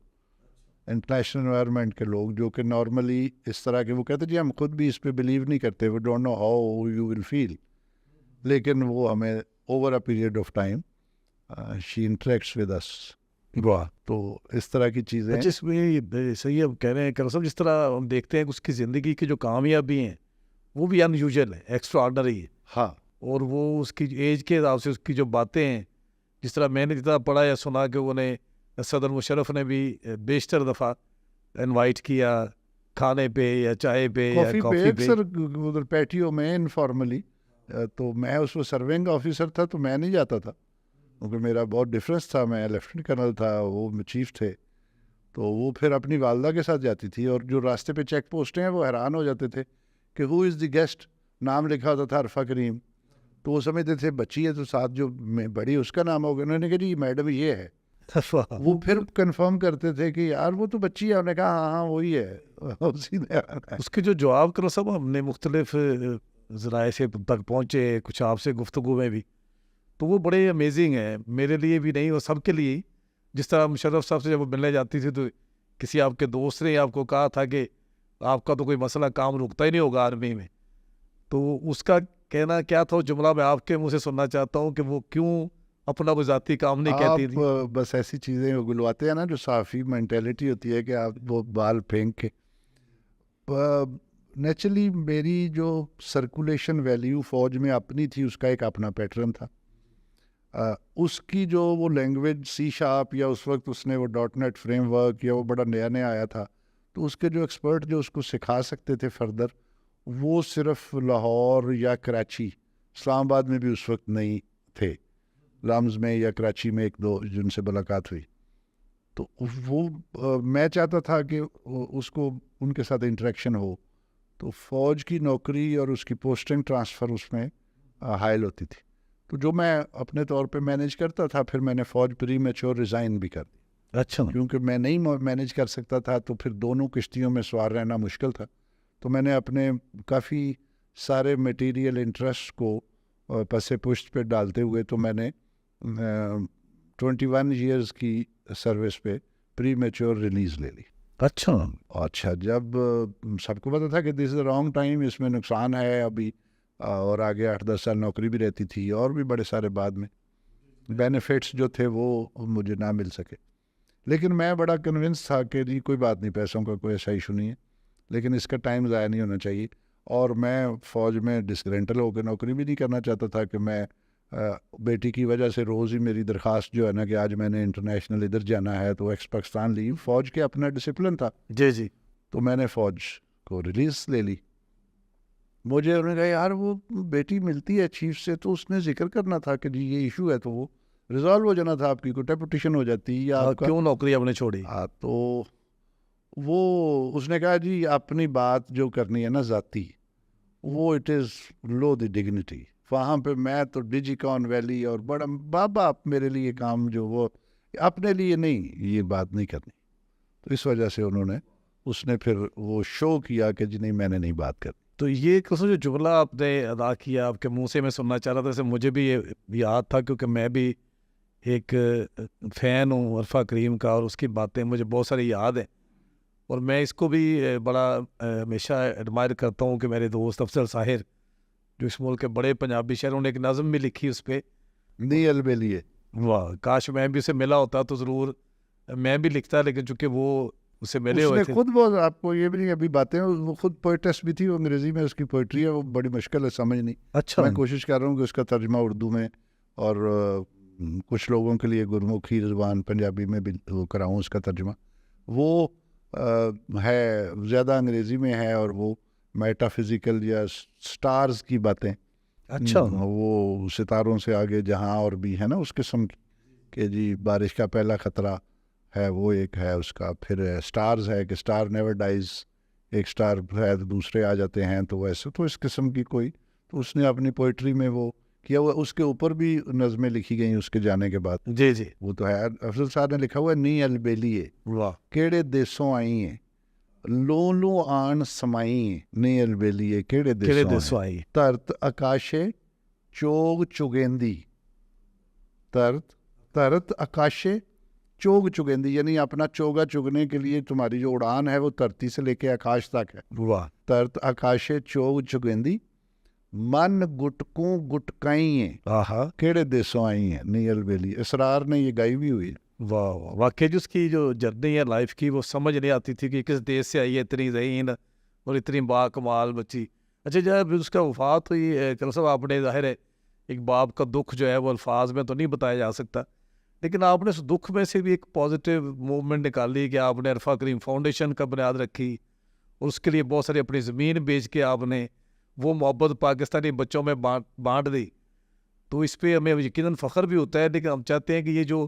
انٹرنیشنل انوائرمنٹ کے لوگ جو کہ نارملی اس طرح کے, وہ کہتے ہیں جی ہم خود بھی اس پہ بلیو نہیں کرتے, we don't know how you will feel, لیکن وہ ہمیں over a period of time she interacts with us. واہ. تو اس طرح کی چیزیں جس میں صحیح اب کہہ رہے ہیں کہ صاحب جس طرح ہم دیکھتے ہیں کہ اس کی زندگی کی جو کامیابی ہیں وہ بھی ان یوزل ہے, ایکسٹرا آرڈنری ہے. ہاں, اور وہ اس کی ایج کے حساب سے اس کی جو باتیں ہیں, جس طرح میں نے جتنا پڑھا یا سنا کہ وہ نے صدر مشرف نے بھی بیشتر دفعہ انوائٹ کیا کھانے پہ یا چائے پہ یا کافی کافی پہ پہ. اکثر ادھر پیٹیو میں انفارملی. تو میں اس میں سرونگ آفیسر تھا تو میں نہیں جاتا تھا کیونکہ میرا بہت ڈفرینس تھا, میں لیفٹیننٹ کرنل تھا, وہ چیف تھے. تو وہ پھر اپنی والدہ کے ساتھ جاتی تھی, اور جو راستے پہ چیک پوسٹیں ہیں وہ حیران ہو جاتے تھے کہ ہو از دی گیسٹ, نام لکھا ہوتا تھا عرفہ کریم. تو وہ سمجھتے تھے بچی ہے تو ساتھ جو بڑی اس کا نام ہوگا. انہوں نے کہا جی میڈم یہ ہے. وہ پھر کنفرم کرتے تھے کہ یار وہ تو بچی ہے. انہوں نے کہا ہاں ہاں وہی ہے. اسی نے اس کے جو جواب کرو سب ہم نے مختلف ذرائع سے تک پہنچے, کچھ آپ سے گفتگو میں بھی, تو وہ بڑے امیزنگ ہیں میرے لیے بھی نہیں اور سب کے لیے. جس طرح مشرف صاحب سے جب وہ ملنے جاتی تھی تو کسی آپ کے دوست نے آپ کو کہا تھا کہ آپ کا تو کوئی مسئلہ کام رکتا ہی نہیں ہوگا آرمی میں, تو اس کا کہنا کیا تھا وہ جملہ میں آپ کے منہ سے سننا چاہتا ہوں کہ وہ کیوں اپنا وہ ذاتی کام نہیں کہتی تھی. آپ بس ایسی چیزیں گلواتے ہیں نا جو صحافی مینٹیلٹی ہوتی ہے کہ آپ وہ بال پھینک کے. نیچرلی میری جو سرکولیشن ویلیو فوج میں اپنی تھی اس کا ایک اپنا پیٹرن تھا. اس کی جو وہ لینگویج سی شارپ یا اس وقت اس نے وہ ڈاٹ نیٹ فریم ورک یا وہ بڑا نیا آیا تھا, تو اس کے جو ایکسپرٹ جو اس کو سکھا سکتے تھے فردر وہ صرف لاہور یا کراچی, اسلام آباد میں بھی اس وقت نہیں تھے, لامز میں یا کراچی میں ایک دو جن سے ملاقات ہوئی. تو وہ میں چاہتا تھا کہ اس کو ان کے ساتھ انٹریکشن ہو. تو فوج کی نوکری اور اس کی پوسٹنگ ٹرانسفر اس میں حائل ہوتی تھی. تو جو میں اپنے طور پہ مینیج کرتا تھا, پھر میں نے فوج پری میچور ریزائن بھی کر دی. اچھا, کیونکہ میں نہیں مینیج کر سکتا تھا تو پھر دونوں کشتیوں میں سوار رہنا مشکل تھا. تو میں نے اپنے کافی سارے میٹیریل انٹرسٹ کو پس پشت پہ ڈالتے ہوئے تو میں نے 21 ایئرز کی سروس پہ پری میچور ریلیز لے لی. اچھا جب سب کو پتا تھا کہ دس از اے رانگ ٹائم, اس میں نقصان ہے ابھی, اور آگے 8-10 سال نوکری بھی رہتی تھی اور بھی بڑے سارے بعد میں بینیفٹس جو تھے وہ مجھے نہ مل سکے. لیکن میں بڑا کنونس تھا کہ جی کوئی بات نہیں, پیسوں کا کوئی ایسا ایشو نہیں ہے, لیکن اس کا ٹائم ضائع نہیں ہونا چاہیے. اور میں فوج میں ڈسگرینٹل ہو کے نوکری بھی نہیں کرنا چاہتا تھا کہ میں بیٹی کی وجہ سے روز ہی میری درخواست جو ہے نا کہ آج میں نے انٹرنیشنل ادھر جانا ہے تو ایکس پاکستان لیو. فوج کے اپنا ڈسپلن تھا. جی تو میں نے فوج کو ریلیز لے لی. مجھے انہوں نے کہا یار وہ بیٹی ملتی ہے چیف سے تو اس نے ذکر کرنا تھا کہ جی یہ ایشو ہے, تو وہ ریزالو ہو جانا تھا, آپ کی کوئی ڈیپوٹیشن ہو جاتی یا آپ کا کیوں نوکری آپ نے چھوڑی. تو وہ اس نے کہا جی اپنی بات جو کرنی ہے نا ذاتی, وہ it is love the dignity. وہاں پہ میں تو ڈیجی کون ویلی اور بڑا بابا میرے لیے کام جو وہ اپنے لیے نہیں, یہ بات نہیں کرنی. تو اس وجہ سے انہوں نے اس نے پھر وہ شو کیا کہ جی نہیں میں نے نہیں بات کرنی. تو یہ قسم جو جملہ آپ نے ادا کیا آپ کے منہ سے میں سننا چاہ رہا تھا, جیسے مجھے بھی یہ یاد تھا کیونکہ میں بھی ایک فین ہوں عرفہ کریم کا, اور اس کی باتیں مجھے بہت ساری یاد ہیں. اور میں اس کو بھی بڑا ہمیشہ ایڈمائر کرتا ہوں کہ میرے دوست افضل ساحر جو اس ملک کے بڑے پنجابی شاعر، انہوں نے ایک نظم بھی لکھی اس پہ، نی البیلیے. واہ کاش میں بھی اسے ملا ہوتا تو ضرور میں بھی لکھتا، لیکن چونکہ وہ اسے ملے اس ہوئے نے تھے. خود وہ آپ کو یہ بھی نہیں ابھی باتیں، وہ خود پوئٹس بھی تھی، وہ انگریزی میں اس کی پوئٹری ہے، وہ بڑی مشکل ہے سمجھنی. اچھا میں کوشش کر رہا ہوں کہ اس کا ترجمہ اردو میں اور کچھ لوگوں کے لیے گرمکھی زبان پنجابی میں بھی وہ کراؤں اس کا ترجمہ. وہ ہے زیادہ انگریزی میں ہے، اور وہ میٹا فزیکل یا سٹارز کی باتیں، اچھا وہ ستاروں سے آگے جہاں اور بھی ہے نا اس قسم کی، کہ جی بارش کا پہلا خطرہ ہے وہ ایک ہے اس کا. پھر سٹارز ہے کہ سٹار نیور ڈائز، ایک سٹار ہے دوسرے آ جاتے ہیں، تو ویسے تو اس قسم کی کوئی، تو اس نے اپنی پوئٹری میں وہ کیا ہوا. اس کے اوپر بھی نظمیں لکھی گئیں اس کے جانے کے بعد. جی جی وہ تو ہے افضل صاحب نے لکھا ہوا ہے، نی البیلیے واہ کیڑے دیسوں آئی ہیں، لو لو آن سمائی ہیں. نی البیلیے کیڑے کہڑے دیسوں دیسوں آئی، آئی. ترت آکاشے چوگ چگیندی. ترت آکاشے چوگ چگیندی، یعنی اپنا چوگا چگنے کے لیے تمہاری جو اڑان ہے وہ دھرتی سے لے کے آکاش تک ہے. واہ ترت آکاشے چوگ چگیندی، من گٹکوں گٹکائی ہیں، آہا کیڑے دیسوں آئی ہیں. نی البیلی اسرار نے یہ گائی بھی ہوئی ہے. واہ واہ واقعی جس کی جو جرنی ہے لائف کی، وہ سمجھ نہیں آتی تھی کہ کس دیش سے آئی ہے اتنی ذہین اور اتنی با کمال بچی. اچھا جب اس کا وفات ہوئی کل صاحب، آپ نے ظاہر ہے ایک باپ کا دکھ جو ہے وہ الفاظ میں تو نہیں بتایا جا سکتا، لیکن آپ نے اس دکھ میں سے بھی ایک پازیٹیو موومنٹ نکالی کہ آپ نے عرفہ کریم فاؤنڈیشن کا بنیاد رکھی، اور اس کے لیے بہت ساری اپنی زمین بیچ کے آپ نے وہ محبت پاکستانی بچوں میں بانٹ دی. تو اس پہ ہمیں یقیناً فخر بھی ہوتا ہے، لیکن ہم چاہتے ہیں کہ یہ جو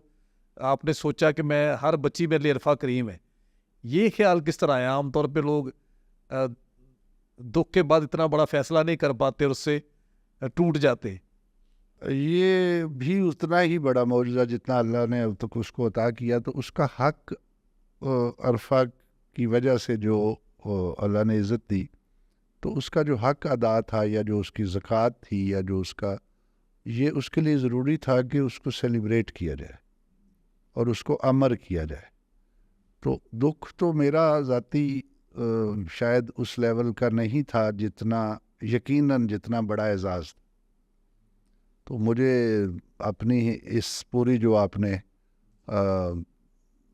آپ نے سوچا کہ میں ہر بچی میرے لیے عرفہ کریم ہے، یہ خیال کس طرح آیا؟ عام طور پہ لوگ دکھ کے بعد اتنا بڑا فیصلہ نہیں کر پاتے اور اس سے ٹوٹ جاتے. یہ بھی اتنا ہی بڑا معجزہ جتنا اللہ نے اب تک اس کو عطا کیا. تو اس کا حق عرفہ کی وجہ سے جو اللہ نے عزت دی، تو اس کا جو حق ادا تھا، یا جو اس کی زکوٰۃ تھی، یا جو اس کا یہ اس کے لیے ضروری تھا کہ اس کو سیلیبریٹ کیا جائے اور اس کو امر کیا جائے. تو دکھ تو میرا ذاتی شاید اس لیول کا نہیں تھا جتنا یقیناً جتنا بڑا اعزاز تھا. تو مجھے اپنی اس پوری جو آپ نے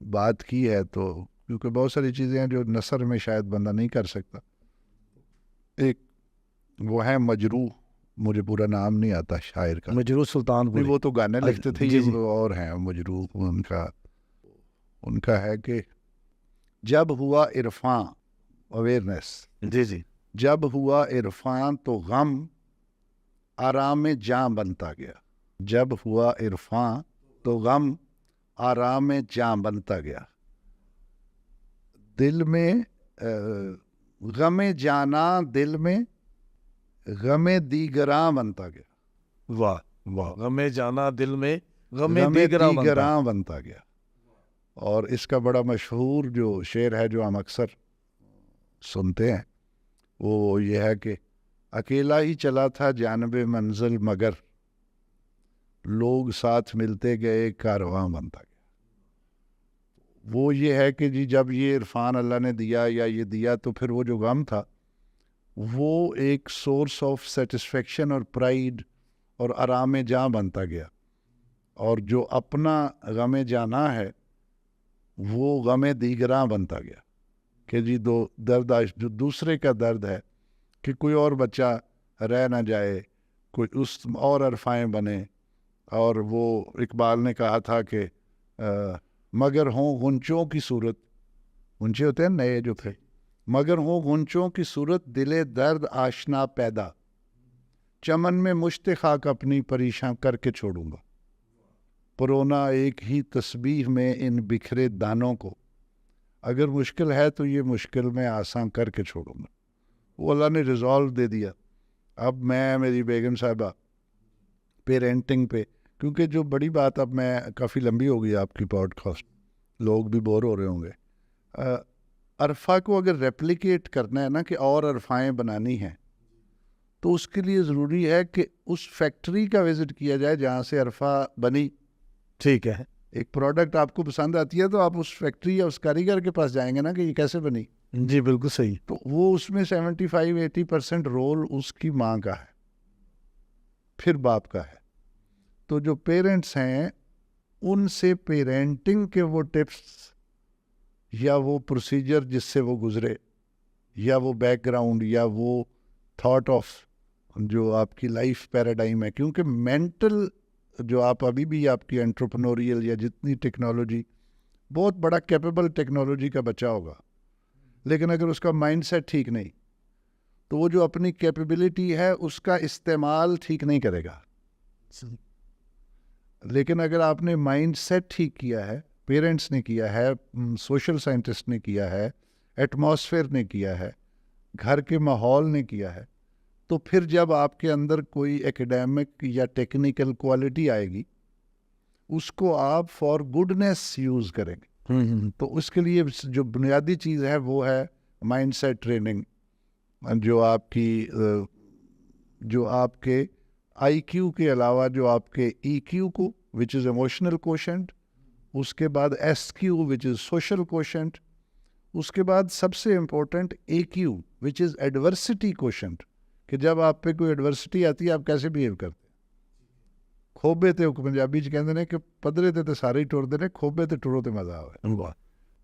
بات کی ہے، تو کیونکہ بہت ساری چیزیں ہیں جو نثر میں شاید بندہ نہیں کر سکتا. ایک وہ ہے مجروح، مجھے پورا نام نہیں آتا شاعر کا، مجروح سلطان نہیں وہ تو گانے لکھتے تھے، جی یہ جی اور ہیں مجروح. ان کا ہے کہ جب ہوا عرفاں، اویئرنیس، جی جی جب ہوا عرفاں تو غم آرام جاں بنتا گیا. جب ہوا عرفاں تو غم آرام جاں بنتا گیا. دل میں غم جانا، دل میں غم دیگراں بنتا گیا. واہ واہ غم جانا دل میں غم غم دیگراں بنتا. دیگراں بنتا گیا. اور اس کا بڑا مشہور جو شعر ہے جو ہم اکثر سنتے ہیں، وہ یہ ہے کہ اکیلا ہی چلا تھا جانب منزل، مگر لوگ ساتھ ملتے گئے کارواں بنتا گیا. وہ یہ ہے کہ جی جب یہ عرفان اللہ نے دیا یا یہ دیا، تو پھر وہ جو غم تھا وہ ایک سورس آف سیٹسفیکشن اور پرائیڈ اور آرام جاں بنتا گیا. اور جو اپنا غم جانا ہے وہ غم دیگراں بنتا گیا، کہ جی دو درد جو دوسرے کا درد ہے کہ کوئی اور بچہ رہ نہ جائے، کوئی اس اور عرفائیں بنے. اور وہ اقبال نے کہا تھا کہ مگر ہوں غنچوں کی صورت، غنچے ہوتے ہیں نئے جو تھے، مگر ہوں غنچوں کی صورت دلے درد آشنا پیدا، چمن میں مشت خاک اپنی پریشاں کر کے چھوڑوں گا، پرونا ایک ہی تسبیح میں ان بکھرے دانوں کو، اگر مشکل ہے تو یہ مشکل میں آسان کر کے چھوڑوں گا. وہ اللہ نے ریزالو دے دیا. اب میں میری بیگم صاحبہ پیرنٹنگ پہ، کیونکہ جو بڑی بات، اب میں کافی لمبی ہو گئی آپ کی پوڈ کاسٹ، لوگ بھی بور ہو رہے ہوں گے. عرفہ کو اگر ریپلیکیٹ کرنا ہے نا، کہ اور عرفائیں بنانی ہیں، تو اس کے لیے ضروری ہے کہ اس فیکٹری کا وزٹ کیا جائے جہاں سے عرفہ بنی. ٹھیک ہے ایک پروڈکٹ آپ کو پسند آتی ہے تو آپ اس فیکٹری یا اس کاریگر کے پاس جائیں گے نا کہ یہ کیسے بنی. جی بالکل صحیح. تو وہ اس میں 75-80% رول اس کی ماں کا ہے, پھر باپ کا ہے. تو جو پیرنٹس ہیں ان سے پیرنٹنگ کے وہ ٹپس یا وہ پروسیجر جس سے وہ گزرے, یا وہ بیک گراؤنڈ, یا وہ تھاٹ آف جو آپ کی لائف پیراڈائم ہے, کیونکہ مینٹل جو آپ ابھی بھی آپ کی انٹرپرنوریل یا جتنی ٹیکنالوجی, بہت بڑا کیپیبل ٹیکنالوجی کا بچہ ہوگا, لیکن اگر اس کا مائنڈ سیٹ ٹھیک نہیں تو وہ جو اپنی کیپیبلٹی ہے اس کا استعمال ٹھیک نہیں کرے گا. لیکن اگر آپ نے مائنڈ سیٹ ٹھیک کیا ہے, پیرنٹس نے کیا ہے, سوشل سائنٹسٹ نے کیا ہے, ایٹماسفیئر نے کیا ہے, گھر کے ماحول نے کیا ہے, تو پھر جب آپ کے اندر کوئی ایکیڈیمک یا ٹیکنیکل کوالٹی آئے گی اس کو آپ فار گڈنس یوز کریں گے. تو اس کے لیے جو بنیادی چیز ہے وہ ہے مائنڈ سیٹ ٹریننگ, جو آپ کے آئی کیو کے علاوہ جو آپ کے ای کیو کو وچ از ایموشنل کوشنٹ, اس کے بعد S Q which is social quotient, اس کے بعد سب سے important A Q which is adversity quotient, کہ جب آپ پہ کوئی ایڈورسٹی آتی ہے آپ کیسے بہیو کرتے. کھوبے تے پنجابی کہتے ہیں کہ پدرے تے سارے ہی ٹرتے ہیں, کھوبے تے ٹرو تے مزہ آئے,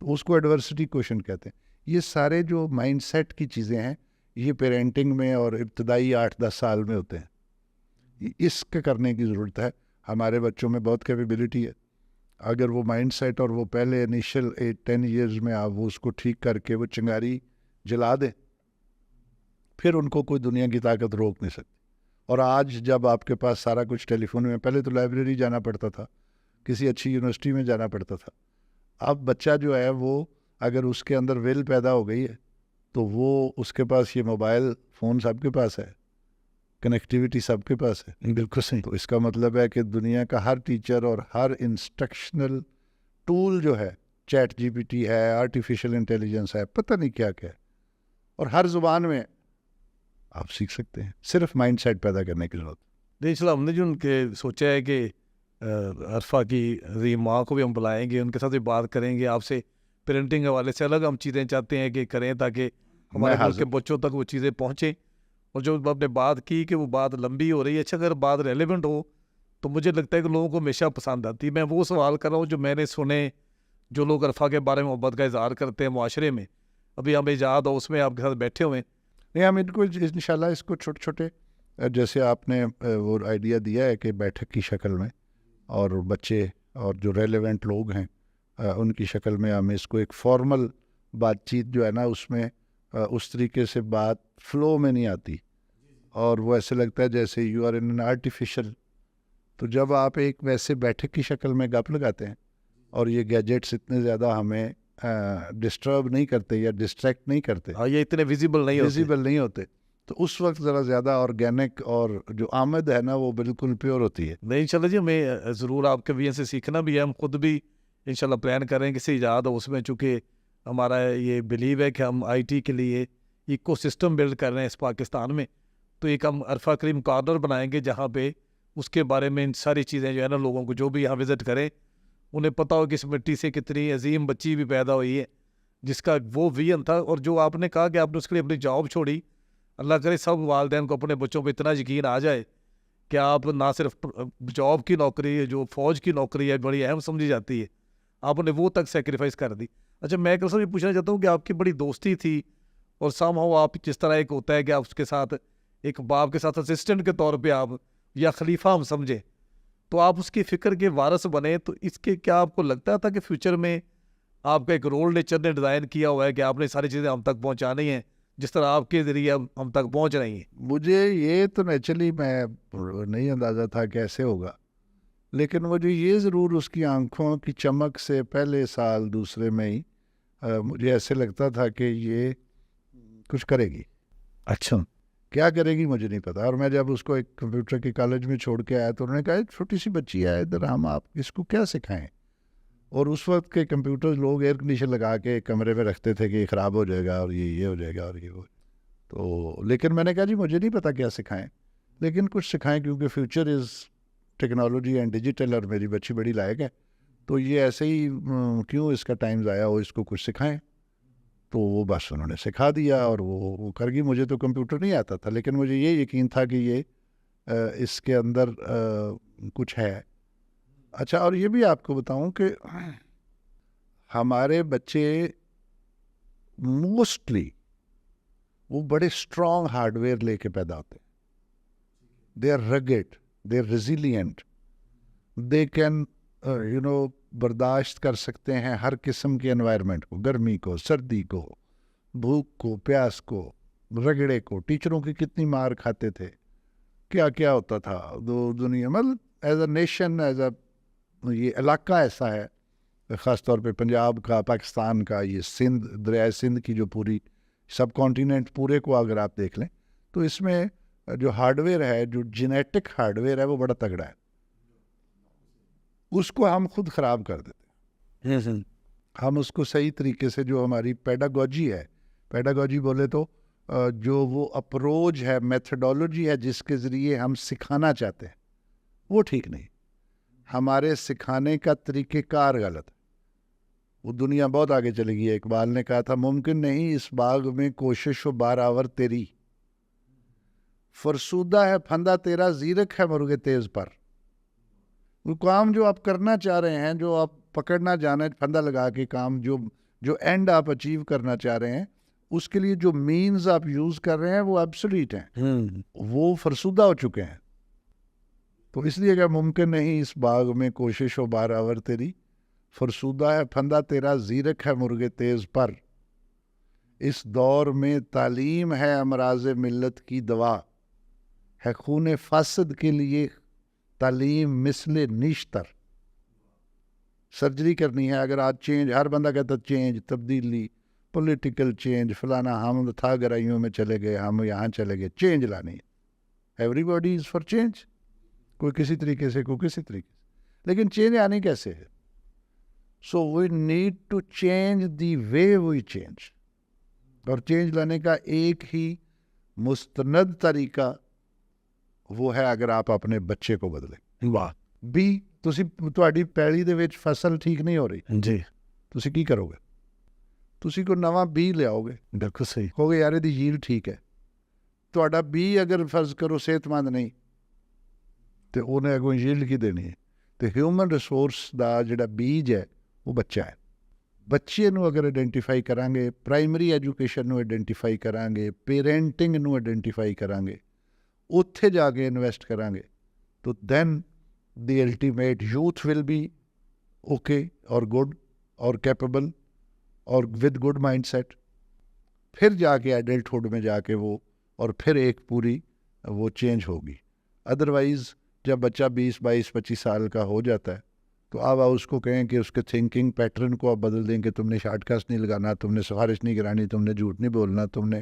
تو اس کو ایڈورسٹی کوشنٹ کہتے ہیں. یہ سارے جو مائنڈ سیٹ کی چیزیں ہیں یہ پیرنٹنگ میں اور ابتدائی 8-10 سال میں ہوتے ہیں. اس کے کرنے کی ضرورت ہے. ہمارے بچوں میں بہت کیپیبلٹی ہے, اگر وہ مائنڈ سیٹ اور وہ پہلے انیشل 8-10 ایئرز میں آپ وہ اس کو ٹھیک کر کے وہ چنگاری جلا دیں, پھر ان کو کوئی دنیا کی طاقت روک نہیں سکتی. اور آج جب آپ کے پاس سارا کچھ ٹیلی فون میں, پہلے تو لائبریری جانا پڑتا تھا, کسی اچھی یونیورسٹی میں جانا پڑتا تھا. اب بچہ جو ہے وہ اگر اس کے اندر ویل پیدا ہو گئی ہے تو وہ اس کے پاس یہ موبائل فون سب کے پاس ہے, کنیکٹیویٹی سب کے پاس ہے. بالکل صحیح. تو اس کا مطلب ہے کہ دنیا کا ہر ٹیچر اور ہر انسٹرکشنل ٹول جو ہے, چیٹ جی پی ٹی ہے, آرٹیفیشل انٹیلیجنس ہے, پتہ نہیں کیا کیا ہے, اور ہر زبان میں آپ سیکھ سکتے ہیں. صرف مائنڈ سیٹ پیدا کرنے کی ضرورت. دیکھیے ہم نے جو ان کے سوچا ہے کہ عرفہ کی ماں کو بھی ہم بلائیں گے, ان کے ساتھ بھی بات کریں گے. آپ سے پیرنٹنگ کے حوالے سے الگ ہم چیزیں چاہتے ہیں کہ کریں تاکہ ہمارے ملک کے بچوں تک وہ چیزیں پہنچیں. اور جو آپ نے بات کی کہ وہ بات لمبی ہو رہی ہے, اچھا اگر بات ریلیونٹ ہو تو مجھے لگتا ہے کہ لوگوں کو ہمیشہ پسند آتی ہے. میں وہ سوال کر رہا ہوں جو میں نے سنے, جو لوگ عرفہ کے بارے میں محبت کا اظہار کرتے ہیں معاشرے میں, ابھی ہمیں یاد ہو اس میں آپ کے ساتھ بیٹھے ہوئے ہیں. نہیں, ہم ان کو انشاءاللہ اس کو چھوٹے چھوٹے, جیسے آپ نے وہ آئیڈیا دیا ہے کہ بیٹھک کی شکل میں اور بچے اور جو ریلیونٹ لوگ ہیں ان کی شکل میں ہم اس کو ایک فارمل بات چیت جو ہے نا اس میں اس طریقے سے بات فلو میں نہیں آتی, اور وہ ایسے لگتا ہے جیسے یو آر ان آرٹیفیشل. تو جب آپ ایک ویسے بیٹھک کی شکل میں گپ لگاتے ہیں اور یہ گیجٹس اتنے زیادہ ہمیں ڈسٹرب نہیں کرتے یا ڈسٹریکٹ نہیں کرتے, یہ اتنے ویزیبل نہیں ہوتے, تو اس وقت ذرا زیادہ آرگینک اور جو آمد ہے نا وہ بالکل پیور ہوتی ہے. نہیں انشاءاللہ جی, ہمیں ضرور آپ کے ویژن سے سیکھنا بھی ہے. ہم خود بھی انشاءاللہ پلان کریں کسی ایجاد ہو اس میں, چونکہ ہمارا یہ بلیو ہے کہ ہم آئی ٹی کے لیے ایکو سسٹم بلڈ کر رہے ہیں اس پاکستان میں. تو ایک ہم عرفہ کریم کارنر بنائیں گے جہاں پہ اس کے بارے میں ان ساری چیزیں جو ہے نا لوگوں کو جو بھی یہاں وزٹ کریں انہیں پتہ ہو کہ اس مٹی سے کتنی عظیم بچی بھی پیدا ہوئی ہے جس کا وہ ویژن تھا. اور جو آپ نے کہا کہ آپ نے اس کے لیے اپنی جاب چھوڑی, اللہ کرے سب والدین کو اپنے بچوں پہ اتنا یقین آ جائے کہ آپ نہ صرف جاب کی نوکری ہے, جو فوج کی نوکری ہے بڑی اہم سمجھی جاتی ہے, آپ نے وہ تک سیکریفائس کر دی. اچھا میں کل سے یہ پوچھنا چاہتا ہوں کہ آپ کی بڑی دوستی تھی اور سام ہاؤ آپ جس طرح ایک ہوتا ہے کہ آپ اس کے ساتھ ایک باپ کے ساتھ اسسٹنٹ کے طور پہ آپ یا خلیفہ ہم سمجھیں, تو آپ اس کی فکر کے وارث بنے, تو اس کے کیا آپ کو لگتا تھا کہ فیوچر میں آپ کا ایک رول نیچر نے ڈیزائن کیا ہوا ہے کہ آپ نے ساری چیزیں ہم تک پہنچانی ہیں جس طرح آپ کے ذریعے ہم تک پہنچ رہی ہیں؟ مجھے یہ تو نیچرلی میں نہیں اندازہ تھا کیسے ہوگا, لیکن مجھے یہ ضرور اس کی آنکھوں کی چمک سے پہلے سال دوسرے میں ہی مجھے ایسے لگتا تھا کہ یہ کچھ کرے گی. اچھا کیا کرے گی مجھے نہیں پتا. اور میں جب اس کو ایک کمپیوٹر کے کالج میں چھوڑ کے آیا تو انہوں نے کہا چھوٹی سی بچی ہے ادھر, ہم آپ اس کو کیا سکھائیں. اور اس وقت کے کمپیوٹر لوگ ایئر کنڈیشن لگا کے کمرے میں رکھتے تھے کہ یہ خراب ہو جائے گا اور یہ ہو جائے گا اور یہ تو لیکن میں نے کہا جی مجھے نہیں پتا کیا سکھائیں, لیکن کچھ سکھائیں کیونکہ future is technology and digital, اور میری بچی بڑی لائق ہے تو یہ ایسے ہی کیوں اس کا ٹائم ضائع ہو, اس کو کچھ سکھائیں. تو وہ بس انہوں نے سکھا دیا اور وہ کر گئی. مجھے تو کمپیوٹر نہیں آتا تھا, لیکن مجھے یہ یقین تھا کہ یہ اس کے اندر کچھ ہے. اچھا, اور یہ بھی آپ کو بتاؤں کہ ہمارے بچے موسٹلی وہ بڑے اسٹرانگ ہارڈ ویئر لے کے پیدا ہوتے ہیں. They are rugged, they are resilient, they can برداشت کر سکتے ہیں ہر قسم کے انوائرمنٹ کو, گرمی کو, سردی کو, بھوک کو, پیاس کو, رگڑے کو. ٹیچروں کی کتنی مار کھاتے تھے, کیا کیا ہوتا تھا دنیا. مطلب as a nation, as a یہ علاقہ ایسا ہے, خاص طور پہ پنجاب کا, پاکستان کا, یہ سندھ, دریائے سندھ کی جو پوری سب کانٹیننٹ پورے کو اگر آپ دیکھ لیں تو اس میں جو ہارڈ ویئر ہے, جو جینیٹک ہارڈ ویئر ہے, وہ بڑا تگڑا ہے. اس کو ہم خود خراب کر دیتے ہیں. ہم اس کو صحیح طریقے سے, جو ہماری پیڈاگوجی ہے, پیڈاگوجی بولے تو جو وہ اپروچ ہے, میتھڈولوجی ہے جس کے ذریعے ہم سکھانا چاہتے ہیں, وہ ٹھیک نہیں. ہمارے سکھانے کا طریقہ کار غلط ہے. وہ دنیا بہت آگے چلے گئی ہے. اقبال نے کہا تھا, ممکن نہیں اس باغ میں کوشش و بارآور تیری, فرسودہ ہے پھندا تیرا, زیرک ہے مرغ تیز پر. وہ کام جو آپ کرنا چاہ رہے ہیں, جو آپ پکڑنا جانا ہے پھندا لگا کے کام, جو اینڈ آپ اچیو کرنا چاہ رہے ہیں, اس کے لیے جو مینز آپ یوز کر رہے ہیں وہ ایبسولیٹ ہیں, وہ فرسودہ ہو چکے ہیں. تو اس لیے کہ ممکن نہیں اس باغ میں کوشش و بارآور تیری, فرسودہ ہے پھندا تیرا, زیرک ہے مرغ تیز پر. اس دور میں تعلیم ہے امراض ملت کی دوا, ہے خون فاسد کے لیے تعلیم مثل نیشتر. سرجری کرنی ہے اگر آج چینج, ہر بندہ کہتا چینج, تبدیلی, پولیٹیکل چینج, فلانا, ہم تھا گرائیوں میں چلے گئے, ہم یہاں چلے گئے, چینج لانی ہے. Every body is for change, کوئی کسی طریقے سے, کوئی کسی طریقے سے, لیکن چینج آنی کیسے ہے؟ So we need to change the way we change. اور چینج لانے کا ایک ہی مستند طریقہ وہ ہے اگر آپ اپنے بچے کو بدلیں. واہ. بھی تہاڈی پیلی دے وچ فصل ٹھیک نہیں ہو رہی, جی, تسی کی کرو گے؟ تسی کوئی نواں بی لیاؤ گے, بالکل صحیح. کہو گے یار ਇਹਦੀ ییلڈ ٹھیک ہے. تہاڈا بی اگر فرض کرو صحت مند نہیں تو انہیں اگوں ییلڈ کی دینی ہے. تو ہیومن ریسورس دا جڑا بیج ہے وہ بچہ ہے. بچے نو اگر آئیڈینٹیفائی کریں گے, پرائمری ایجوکیشن نو آئیڈینٹیفائی کریں گے, پیرنٹنگ نو آئیڈینٹیفائی کریں گے, اتھے جا کے انویسٹ کریں گے, تو then the ultimate youth will be okay اور گڈ اور کیپیبل اور ود گڈ مائنڈ سیٹ. پھر جا کے ایڈلٹہڈ میں جا کے وہ, اور پھر ایک پوری وہ چینج ہوگی. ادروائز جب بچہ 20-22-25 سال کا ہو جاتا ہے تو آپ اس کو کہیں کہ اس کے تھنکنگ پیٹرن کو آپ بدل دیں کہ تم نے شارٹ کٹ نہیں لگانا, تم نے سفارش نہیں کرانی, تم نے جھوٹ نہیں بولنا, تم نے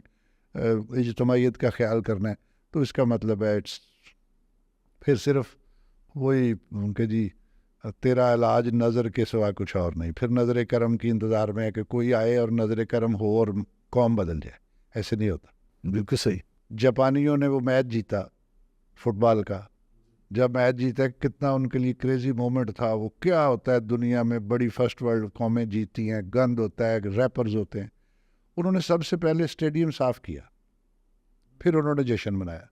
اجتماعیت کا خیال کرنا ہے. تو اس کا مطلب ہے پھر صرف وہی کہ جی تیرا علاج نظر کے سوا کچھ اور نہیں. پھر نظر کرم کی انتظار میں ہے کہ کوئی آئے اور نظر کرم ہو اور قوم بدل جائے. ایسے نہیں ہوتا. بالکل صحیح. جاپانیوں نے وہ میچ جیتا فٹ بال کا, جب میچ جیتا کتنا ان کے لیے کریزی مومنٹ تھا. وہ کیا ہوتا ہے دنیا میں بڑی فرسٹ ورلڈ قومیں جیتی ہیں, گند ہوتا ہے, ریپرز ہوتے ہیں. انہوں نے سب سے پہلے اسٹیڈیم صاف کیا, پھر انہوں نے جشن منایا.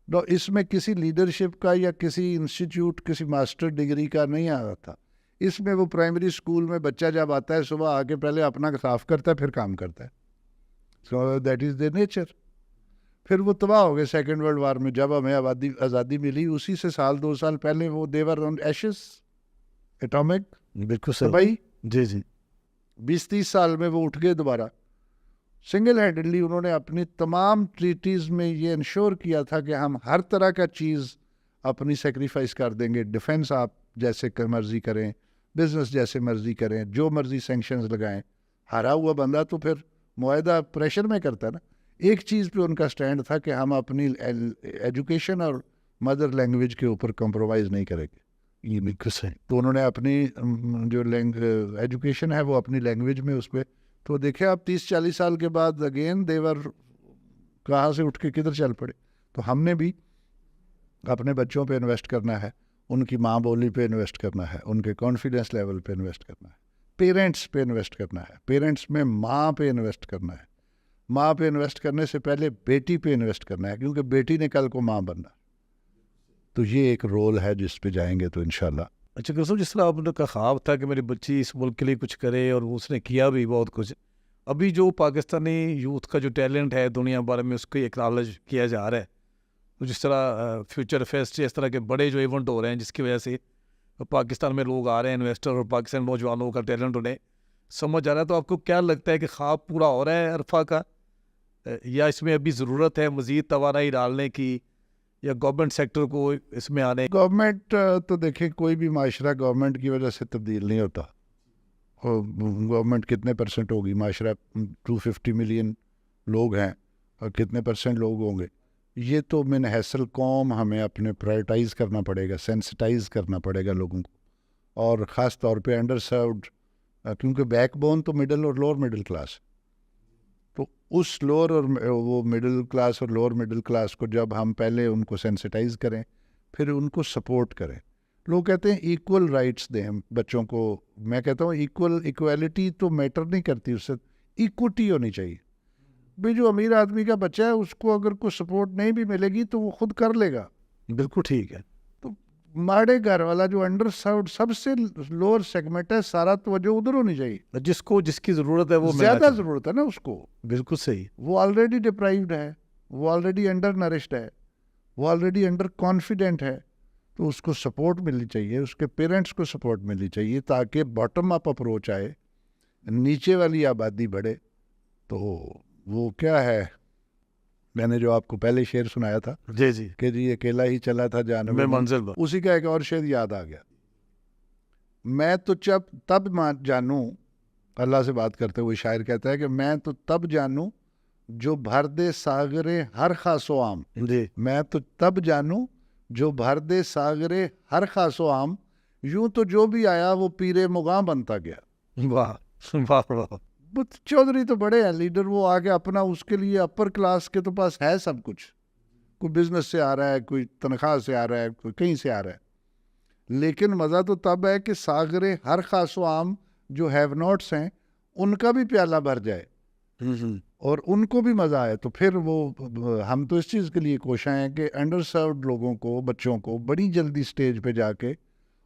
نو اس میں کسی لیڈرشپ کا یا کسی انسٹیٹیوٹ, کسی ماسٹر ڈگری کا نہیں آ رہا تھا. اس میں وہ پرائمری اسکول میں بچہ جب آتا ہے صبح آ کے پہلے اپنا صاف کرتا ہے, پھر کام کرتا ہے. So that is there nature. پھر وہ تباہ ہو گئے سیکنڈ ورلڈ وار میں. جب ہمیں آزادی ملی اسی سے 2 سال پہلے وہ دیور آن ایشز, ایٹامک بالکل صحیح. تباہی. جی جی. 20-30 سال میں وہ اٹھ گئے دوبارہ. سنگل ہینڈڈلی انہوں نے اپنی تمام ٹریٹیز میں یہ انشور کیا تھا کہ ہم ہر طرح کا چیز اپنی سیکریفائس کر دیں گے. ڈیفنس آپ جیسے مرضی کریں, بزنس جیسے مرضی کریں, جو مرضی سینکشنز لگائیں. ہارا ہوا بندہ تو پھر معاہدہ پریشر میں کرتا ہے نا. ایک چیز پہ ان کا سٹینڈ تھا کہ ہم اپنی ایجوکیشن اور مدر لینگویج کے اوپر کمپرومائز نہیں کریں گے. یہ بالکل صحیح. تو انہوں نے اپنی جو ایجوکیشن ہے وہ اپنی لینگویج میں اس پہ. تو دیکھیں آپ 30-40 سال کے بعد اگین دیور کہاں سے اٹھ کے کدھر چل پڑے. تو ہم نے بھی اپنے بچوں پہ انویسٹ کرنا ہے, ان کی ماں بولی پہ انویسٹ کرنا ہے, ان کے کانفیڈنس لیول پہ انویسٹ کرنا ہے, پیرنٹس پہ انویسٹ کرنا ہے, پیرنٹس میں ماں پہ انویسٹ کرنا ہے, ماں پہ انویسٹ کرنے سے پہلے بیٹی پہ انویسٹ کرنا ہے, کیونکہ بیٹی نے کل کو ماں بننا. تو یہ ایک رول ہے جس پہ جائیں گے تو انشاءاللہ. اچھا کرسو, جس طرح آپ نے کا خواب تھا کہ میری بچی اس ملک کے لیے کچھ کرے اور اس نے کیا بھی بہت کچھ, ابھی جو پاکستانی یوتھ کا جو ٹیلنٹ ہے دنیا بھر میں اس کو ایکنالج کیا جا رہا ہے, تو جس طرح فیوچر فیسٹ اس طرح کے بڑے جو ایونٹ ہو رہے ہیں جس کی وجہ سے پاکستان میں لوگ آ رہے ہیں انویسٹر, اور پاکستان نوجوانوں کا ٹیلنٹ انہیں سمجھ آ رہا ہے, تو آپ کو کیا لگتا ہے کہ خواب پورا ہو رہا ہے عرفہ کا, یا اس میں ابھی ضرورت ہے مزید توانائی ڈالنے کی, یا گورنمنٹ سیکٹر کو اس میں آنے؟ گورنمنٹ تو دیکھیں, کوئی بھی معاشرہ گورنمنٹ کی وجہ سے تبدیل نہیں ہوتا. گورنمنٹ کتنے پرسنٹ ہوگی, معاشرہ 250 ملین لوگ ہیں, اور کتنے پرسنٹ لوگ ہوں گے, یہ تو من حیث القوم ہمیں اپنے پرائرٹائز کرنا پڑے گا, سینسٹائز کرنا پڑے گا لوگوں کو, اور خاص طور پہ انڈر سروڈ, کیونکہ بیک بون تو مڈل اور لوور مڈل کلاس. تو اس لوور اور وہ مڈل کلاس اور لوور مڈل کلاس کو جب ہم پہلے ان کو سینسٹائز کریں, پھر ان کو سپورٹ کریں. لوگ کہتے ہیں ایکول رائٹس دیں بچوں کو, میں کہتا ہوں ایکویلٹی تو میٹر نہیں کرتی, اس سے ایکوٹی ہونی چاہیے. بھی جو امیر آدمی کا بچہ ہے اس کو اگر کوئی سپورٹ نہیں بھی ملے گی تو وہ خود کر لے گا. بالکل ٹھیک ہے. تو ماڑے گھر والا جو انڈر سروڈ سب سے لوور سیگمنٹ ہے, سارا توجہ ادھر ہونی چاہیے. جس کی ضرورت ہے وہ زیادہ ضرورت ہے نا اس کو. بالکل صحیح. وہ آلریڈی ڈپرائیوڈ ہے, وہ آلریڈی انڈر نرشڈ ہے, وہ آلریڈی انڈر کانفیڈنٹ ہے. تو اس کو سپورٹ ملنی چاہیے, اس کے پیرنٹس کو سپورٹ ملنی چاہیے, تاکہ باٹم اپ اپروچ آئے, نیچے والی آبادی بڑھے. تو وہ کیا ہے, میں نے جو آپ کو پہلے شعر سنایا تھا جی کہ جی اکیلا ہی چلا تھا جانب میں منزل پر, اسی کا ایک اور شعر یاد آ گیا. میں تو تب جانوں, اللہ سے بات کرتے ہوئے شاعر کہتا ہے کہ میں تو تب جانوں جو بھر دے ساغرے ہر خاص و عام. جی میں تو تب جانوں جو بھر دے ساغرے ہر خاص و عام, یوں تو جو بھی آیا وہ پیر مغاں بنتا گیا. واہ واہ واہ. چودھری تو بڑے ہیں لیڈر, وہ آگے اپنا اس کے لیے اپر کلاس کے تو پاس ہے سب کچھ, کوئی بزنس سے آ رہا ہے, کوئی تنخواہ سے آ رہا ہے, کوئی کہیں سے آ رہا ہے. لیکن مزہ تو تب ہے کہ ساغرے ہر خاص و عام جو ہیو ناٹس ہیں ان کا بھی پیالہ بھر جائے اور ان کو بھی مزہ آئے. تو پھر وہ ہم تو اس چیز کے لیے کوشاں ہیں کہ انڈر سروڈ لوگوں کو, بچوں کو بڑی جلدی سٹیج پہ جا کے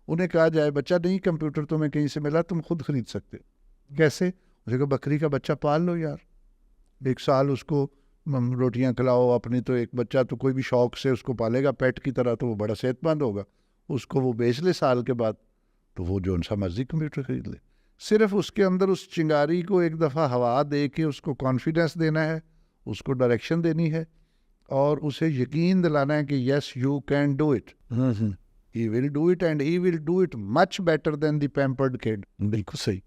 انہیں کہا جائے بچہ نہیں کمپیوٹر تمہیں کہیں سے ملا, تم خود خرید سکتے. کیسے؟ اسے کہ بکری کا بچہ پال لو یار, 1 سال اس کو روٹیاں کھلاؤ اپنی, تو ایک بچہ تو کوئی بھی شوق سے اس کو پالے گا پیٹ کی طرح, تو وہ بڑا صحت مند ہوگا. اس کو وہ بیچ لے سال کے بعد, تو وہ جو ان سا مرضی کمپیوٹر خرید لے. صرف اس کے اندر اس چنگاری کو ایک دفعہ ہوا دے کے اس کو کانفیڈنس دینا ہے, اس کو ڈائریکشن دینی ہے, اور اسے یقین دلانا ہے کہ yes you can do it, he will do it and he will do it much better than the pampered kid. بالکل صحیح.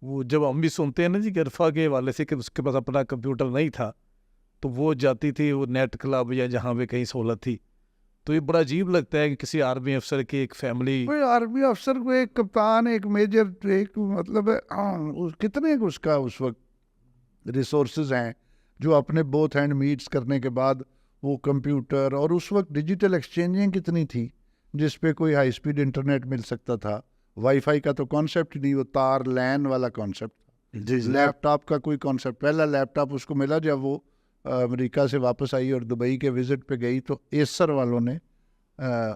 وہ جب ہم بھی سنتے ہیں نا جی کہ عرفہ کے حوالے سے کہ اس کے پاس اپنا کمپیوٹر نہیں تھا, تو وہ جاتی تھی وہ نیٹ کلب یا جہاں پہ کہیں سہولت تھی, تو یہ بڑا عجیب لگتا ہے کہ کسی آرمی افسر کی ایک فیملی, کوئی آرمی افسر کو ایک کپتان, ایک میجر, ایک مطلب کتنے اس کا اس وقت ریسورسز ہیں جو اپنے بوتھ ہینڈ میٹس کرنے کے بعد وہ کمپیوٹر, اور اس وقت ڈیجیٹل ایکسچینجیں کتنی تھی جس پہ کوئی ہائی سپیڈ انٹرنیٹ مل سکتا تھا. وائی فائی کا تو کانسیپٹ نہیں, وہ تار لین والا کانسیپٹ تھا. لیپ ٹاپ کا کوئی کانسیپٹ, پہلا لیپ ٹاپ اس کو ملا جب وہ امریکہ سے واپس آئی اور دبئی کے وزٹ پہ گئی, تو ایسر والوں نے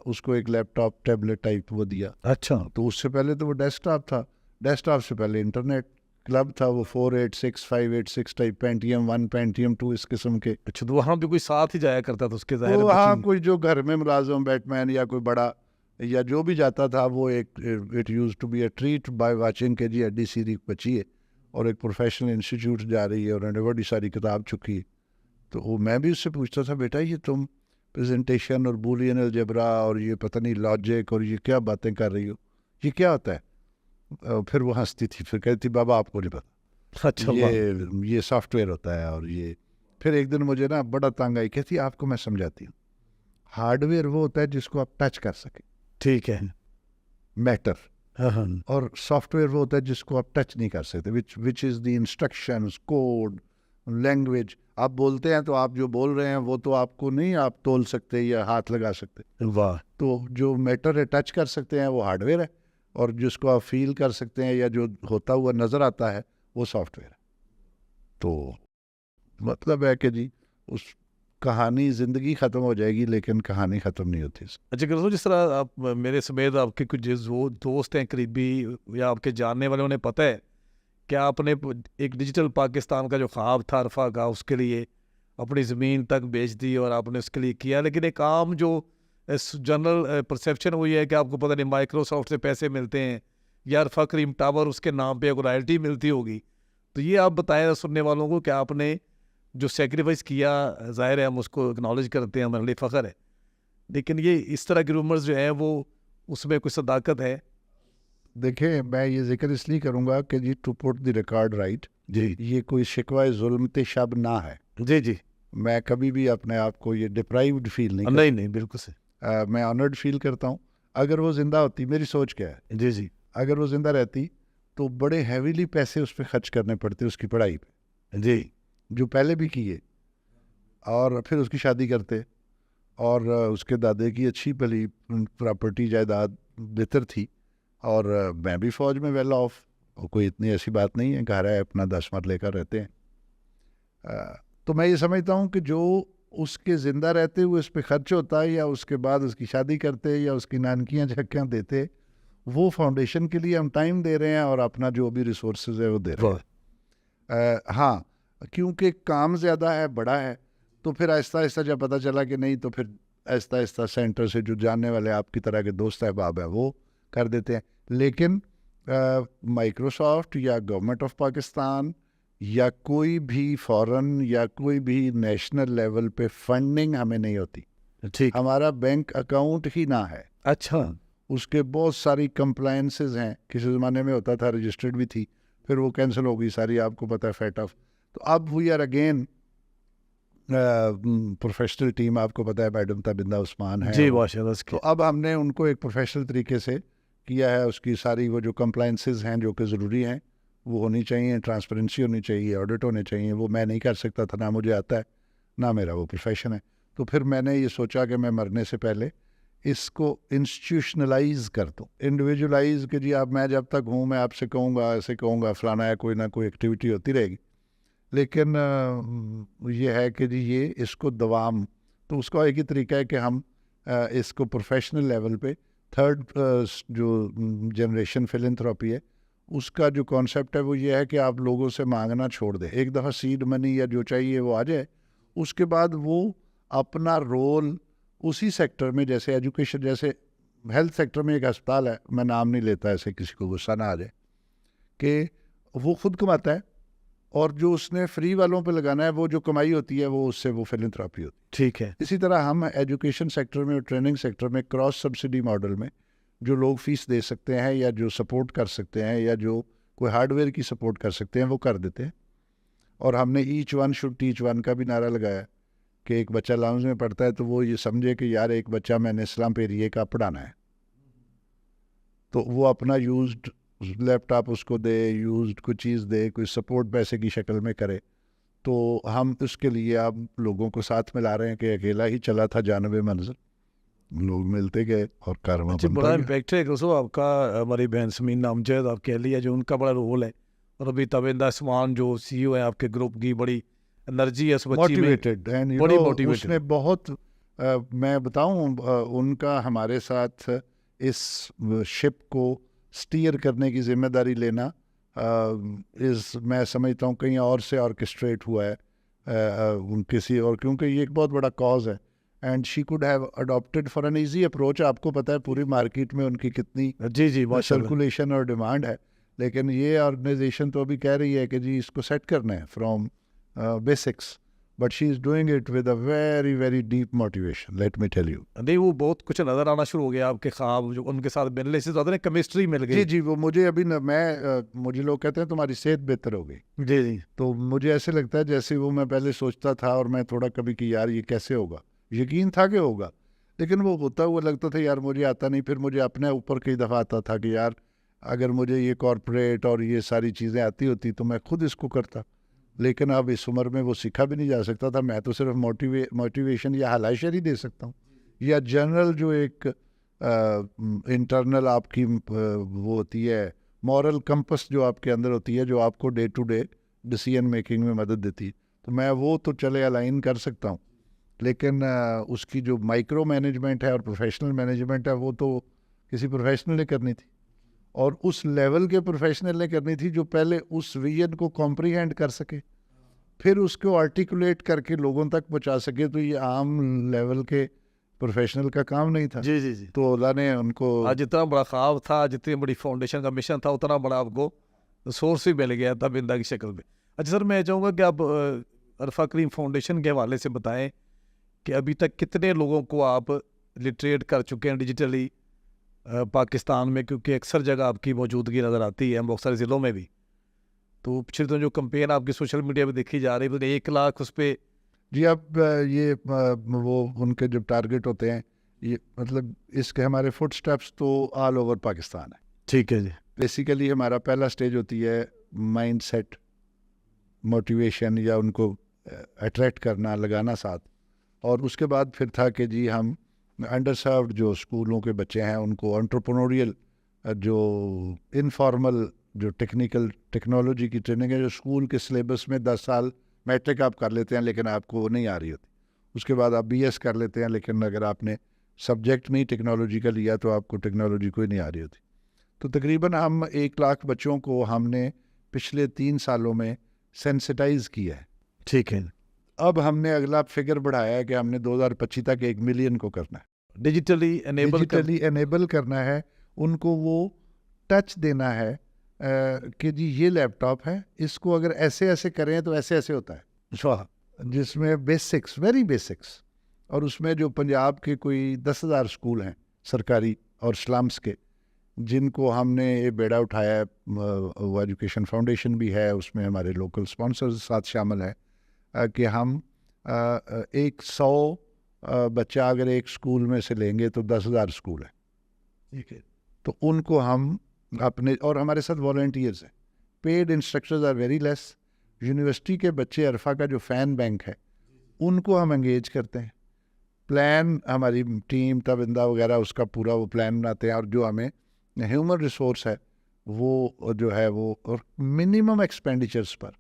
اس کو ایک لیپ ٹاپ ٹیبلٹ ٹائپ وہ دیا. اچھا, تو اس سے پہلے تو وہ ڈیسک ٹاپ تھا, ڈیسک ٹاپ سے پہلے انٹرنیٹ کلب تھا, وہ 486 586 ٹائپ, پینٹیم 1 پینٹیم 2 اس قسم کے. اچھا, تو وہاں پہ کوئی ساتھ ہی جایا کرتا تھا اس کے ظاہر, ہاں کوئی جو گھر میں ملازم بیٹ مین یا کوئی بڑا یا جو بھی جاتا تھا, وہ ایک it used to be a treat by watching کے جی ایڈی سیری بچی ہے اور ایک پروفیشنل انسٹیٹیوٹ جا رہی ہے اور بڑی ساری کتاب چکی ہے. تو وہ میں بھی اس سے پوچھتا تھا, بیٹا یہ تم پریزنٹیشن اور بولین الجبرا اور یہ پتہ نہیں لاجک اور یہ کیا باتیں کر رہی ہو, یہ کیا ہوتا ہے؟ پھر وہ ہنستی تھی, پھر کہتی بابا آپ کو نہیں پتا, اچھا یہ سافٹ ویئر ہوتا ہے. اور یہ پھر ایک دن مجھے نا بڑا تنگ آئی, کہتی آپ کو میں سمجھاتی ہوں, ہارڈ ویئر وہ ہوتا ہے جس کو آپ ٹچ کر سکیں, ٹھیک ہے, میٹر, اور سافٹ ویئر وہ ہوتا ہے جس کو آپ ٹچ نہیں کر سکتے, وچ از دی انسٹرکشنز, کوڈ, لینگویج. آپ بولتے ہیں تو آپ جو بول رہے ہیں وہ تو آپ کو نہیں آپ تول سکتے یا ہاتھ لگا سکتے. واہ. تو جو میٹر ہے ٹچ کر سکتے ہیں وہ ہارڈ ویئر ہے, اور جس کو آپ فیل کر سکتے ہیں یا جو ہوتا ہوا نظر آتا ہے وہ سافٹ ویئر ہے. تو مطلب ہے کہ جی اس کہانی زندگی ختم ہو جائے گی لیکن کہانی ختم نہیں ہوتی. اچھا کرو, جس طرح آپ میرے سمیت آپ کے کچھ دوست ہیں قریبی یا آپ کے جاننے والے, انہیں پتہ ہے کہ آپ نے ایک ڈیجیٹل پاکستان کا جو خواب تھا عرفہ کا, اس کے لیے اپنی زمین تک بیچ دی اور آپ نے اس کے لیے کیا, لیکن ایک عام جو جنرل پرسیپشن وہ یہ ہے کہ آپ کو پتہ نہیں مائکروسافٹ سے پیسے ملتے ہیں یا عرفہ کریم ٹاور اس کے نام پہ ایک رائلٹی ملتی ہوگی. تو یہ آپ بتائیں سننے والوں کو کہ آپ نے جو سیکریفائس کیا, ظاہر ہے ہم اس کو اکنالج کرتے ہیں, ہمارے لیے فخر ہے, لیکن یہ اس طرح کے رومرز جو ہیں وہ اس میں کوئی صداقت ہے؟ دیکھیں میں یہ ذکر اس لیے کروں گا کہ جی to put the record right, جی یہ کوئی شکوہ ظلمت شب نہ ہے. جی جی میں کبھی بھی اپنے آپ کو یہ ڈپرائیوڈ فیل نہیں نہیں نہیں بالکل سے. میں آنرڈ فیل کرتا ہوں. اگر وہ زندہ ہوتی, میری سوچ کیا ہے, جی جی اگر وہ زندہ رہتی تو بڑے ہیویلی پیسے اس پہ خرچ کرنے پڑتے اس کی پڑھائی پہ, جی جو پہلے بھی کیے, اور پھر اس کی شادی کرتے, اور اس کے دادے کی اچھی بھلی پراپرٹی جائیداد بہتر تھی, اور میں بھی فوج میں ویل آف, کوئی اتنی ایسی بات نہیں ہے, گھر ہے اپنا 10 مرلے کا رہتے ہیں. تو میں یہ سمجھتا ہوں کہ جو اس کے زندہ رہتے ہوئے اس پہ خرچ ہوتا ہے یا اس کے بعد اس کی شادی کرتے یا اس کی نانکیاں جھکیاں دیتے, وہ فاؤنڈیشن کے لیے ہم ٹائم دے رہے ہیں اور اپنا جو بھی ریسورسز ہے وہ دے رہے ہیں. ہاں کیونکہ کام زیادہ ہے, بڑا ہے, تو پھر آہستہ آہستہ جب پتہ چلا کہ نہیں, تو پھر آہستہ آہستہ سینٹر سے جو جاننے والے آپ کی طرح کے دوست احباب ہیں وہ کر دیتے ہیں. لیکن مائکروسافٹ یا گورنمنٹ آف پاکستان یا کوئی بھی فورن یا کوئی بھی نیشنل لیول پہ فنڈنگ ہمیں نہیں ہوتی. ٹھیک, ہمارا بینک اکاؤنٹ ہی نہ ہے. اچھا اس کے بہت ساری کمپلائنسز ہیں, کسی زمانے میں ہوتا تھا, رجسٹرڈ بھی تھی, پھر وہ کینسل ہو گئی ساری, آپ کو پتہ ہے فیٹ آف. تو اب we are again professional team, آپ کو پتہ ہے میڈم تابندہ عثمان ہے, جی ماشاء اللہ. تو اب ہم نے ان کو ایک پروفیشنل طریقے سے کیا ہے. اس کی ساری وہ جو کمپلائنسز ہیں جو کہ ضروری ہیں وہ ہونی چاہیے, ٹرانسپیرنسی ہونی چاہیے, آڈٹ ہونے چاہیے. وہ میں نہیں کر سکتا تھا, نہ مجھے آتا ہے, نہ میرا وہ پروفیشن ہے. تو پھر میں نے یہ سوچا کہ میں مرنے سے پہلے اس کو انسٹیٹیوشنلائز کر دوں, انڈیویجولائز, کہ جی اب میں جب تک ہوں میں آپ سے کہوں گا, ایسے کہوں گا, فلانا ہے, کوئی نہ کوئی ایکٹیویٹی ہوتی رہے گی. لیکن یہ ہے کہ جی یہ اس کو دوام, تو اس کا ایک ہی طریقہ ہے کہ ہم اس کو پروفیشنل لیول پہ تھرڈ جو جنریشن فلنتھراپی ہے اس کا جو کانسیپٹ ہے وہ یہ ہے کہ آپ لوگوں سے مانگنا چھوڑ دیں. ایک دفعہ سیڈ منی یا جو چاہیے وہ آ جائے, اس کے بعد وہ اپنا رول اسی سیکٹر میں, جیسے ایجوکیشن, جیسے ہیلتھ سیکٹر میں ایک ہسپتال ہے, میں نام نہیں لیتا ایسے کسی کو غصہ نہ آ جائے, کہ وہ خود کماتا ہے اور جو اس نے فری والوں پہ لگانا ہے وہ جو کمائی ہوتی ہے وہ اس سے وہ فلنتھراپی ہوتی ہے. ٹھیک ہے. اسی طرح ہم ایجوکیشن سیکٹر میں اور ٹریننگ سیکٹر میں کراس سبسڈی ماڈل میں جو لوگ فیس دے سکتے ہیں یا جو سپورٹ کر سکتے ہیں یا جو کوئی ہارڈ ویئر کی سپورٹ کر سکتے ہیں وہ کر دیتے ہیں. اور ہم نے each one should teach one کا بھی نعرہ لگایا کہ ایک بچہ لاؤنج میں پڑھتا ہے تو وہ یہ سمجھے کہ یار ایک بچہ میں نے اسلام ایریے کا پڑھانا ہے, تو وہ اپنا یوزڈ لیپ ٹاپ اس کو دے, یوزڈ کوئی چیز دے, کوئی سپورٹ پیسے کی شکل میں کرے. تو ہم اس کے لیے اب لوگوں کو ساتھ ملا رہے ہیں کہ اکیلا ہی چلا تھا جانب منزل, لوگ ملتے گئے اور کارواں اچھا, بنتا بڑا گیا. امپیکٹ ہے دوستوں آپ کا. ہماری بہن سمین نامجد آپ کہہ لیا جو ان کا بڑا رول ہے, اور ابھی تابندہ عثمان جو سی او ہے آپ کے گروپ کی, بڑی انرجی ہے اس بچی میں, موٹیویٹڈ, بڑی اس موٹیویٹڈ. نے بہت میں بتاؤں ان کا ہمارے ساتھ اس شپ کو سٹیئر کرنے کی ذمہ داری لینا میں سمجھتا ہوں کہیں اور سے آرکسٹریٹ ہوا ہے کسی اور, کیونکہ یہ ایک بہت بڑا کاز ہے. And she could have adapted for an easy approach. آپ کو پتہ ہے پوری مارکیٹ میں ان کی کتنی جی جی ماشاء اللہ سرکولیشن اور ڈیمانڈ ہے, لیکن یہ آرگنائزیشن تو ابھی کہہ رہی ہے کہ جی اس کو سیٹ کرنا ہے from basics, but she is doing it with a very very deep motivation, let me tell you. نہیں وہ بہت کچھ نظر آنا شروع ہو گیا آپ کے خواب, جو ان کے ساتھ ملنے سے زیادہ کیمسٹری مل گئی. جی جی, وہ مجھے ابھی مجھے لوگ کہتے ہیں تمہاری صحت بہتر ہو گئی. جی جی تو مجھے ایسے لگتا ہے جیسے وہ میں پہلے سوچتا تھا اور میں تھوڑا کبھی کہ یار یہ کیسے ہوگا, یقین تھا کہ ہوگا, لیکن وہ ہوتا ہوا لگتا تھا یار مجھے آتا نہیں. پھر مجھے اپنے اوپر کئی دفعہ آتا تھا کہ یار اگر مجھے یہ کارپوریٹ اور یہ ساری چیزیں آتی ہوتی تو میں خود اس کو کرتا. لیکن اب اس عمر میں وہ سیکھا بھی نہیں جا سکتا تھا. میں تو صرف موٹیویشن یا حلائشری دے سکتا ہوں, یا جنرل جو ایک انٹرنل آپ کی وہ ہوتی ہے مورل کمپس جو آپ کے اندر ہوتی ہے, جو آپ کو day to day decision making میں مدد دیتی ہے, تو میں وہ تو چلے الائن کر سکتا ہوں. لیکن اس کی جو مائکرو مینجمنٹ ہے اور پروفیشنل مینجمنٹ ہے وہ تو کسی پروفیشنل نے کرنی تھی, اور اس لیول کے پروفیشنل نے کرنی تھی جو پہلے اس ویژن کو کمپریہینڈ کر سکے, پھر اس کو آرٹیکولیٹ کر کے لوگوں تک پہنچا سکے. تو یہ عام لیول کے پروفیشنل کا کام نہیں تھا. جی جی جی. تو اللہ نے ان کو آج جتنا بڑا خواب تھا, جتنی بڑی فاؤنڈیشن کا مشن تھا, اتنا بڑا آپ کو سورس بھی مل گیا تھا بندہ کی شکل میں. اچھا سر, میں چاہوں گا کہ آپ عرفہ کریم فاؤنڈیشن کے حوالے سے بتائیں کہ ابھی تک کتنے لوگوں کو آپ لٹریٹ کر چکے ہیں ڈیجیٹلی پاکستان میں, کیونکہ اکثر جگہ آپ کی موجودگی نظر آتی ہے بہت سارے ضلعوں میں بھی. تو پچھلے تو جو کمپین آپ کی سوشل میڈیا پہ دیکھی جا رہی ہے 1 لاکھ اس پہ. جی اب یہ وہ ان کے جو ٹارگٹ ہوتے ہیں, یہ مطلب اس کے ہمارے فٹ سٹیپس تو آل اوور پاکستان ہے. ٹھیک ہے جی. بیسیکلی ہمارا پہلا سٹیج ہوتی ہے مائنڈ سیٹ, موٹیویشن, یا ان کو اٹریکٹ کرنا, لگانا ساتھ. اور اس کے بعد پھر تھا کہ جی ہم انڈر سروڈ جو اسکولوں کے بچے ہیں ان کو انٹرپرونوریل جو انفارمل جو ٹیکنالوجی کی ٹریننگ ہے, جو اسکول کے سلیبس میں 10 سال میٹرک آپ کر لیتے ہیں لیکن آپ کو وہ نہیں آ رہی ہوتی, اس کے بعد آپ BS کر لیتے ہیں لیکن اگر آپ نے سبجیکٹ نہیں ٹیکنالوجی کا لیا تو آپ کو ٹیکنالوجی کوئی نہیں آ رہی ہوتی. تو تقریباً ہم 1 لاکھ بچوں کو ہم نے پچھلے 3 سالوں میں سینسٹائز کیا ہے. ٹھیک ہے. اب ہم نے اگلا فگر بڑھایا ہے کہ ہم نے 2025 تک 1 ملین کو کرنا ہے, ڈیجیٹلی انیبل کرنا ہے. ان کو وہ ٹچ دینا ہے کہ جی یہ لیپ ٹاپ ہے, اس کو اگر ایسے ایسے کریں تو ایسے ایسے ہوتا ہے, جس میں بیسکس, ویری بیسکس. اور اس میں جو پنجاب کے کوئی 10,000 اسکول ہیں سرکاری اور سلمس کے, جن کو ہم نے یہ بیڑا اٹھایا ہے, وہ ایجوکیشن فاؤنڈیشن بھی ہے, اس میں ہمارے لوکل اسپانسرز ساتھ شامل ہیں, کہ ہم 100 بچہ اگر ایک اسکول میں سے لیں گے تو 10,000 اسکول ہیں. ٹھیک ہے. تو ان کو ہم اپنے, اور ہمارے ساتھ والنٹیئرز ہیں, paid instructors are very less. University کے بچے عرفہ کا جو فین بینک ہے ان کو ہم انگیج کرتے ہیں. پلان ہماری ٹیم تابندہ وغیرہ اس کا پورا وہ پلان بناتے ہیں, اور جو ہمیں ہیومن ریسورس ہے وہ جو ہے وہ, اور منیمم ایکسپینڈیچرز پر,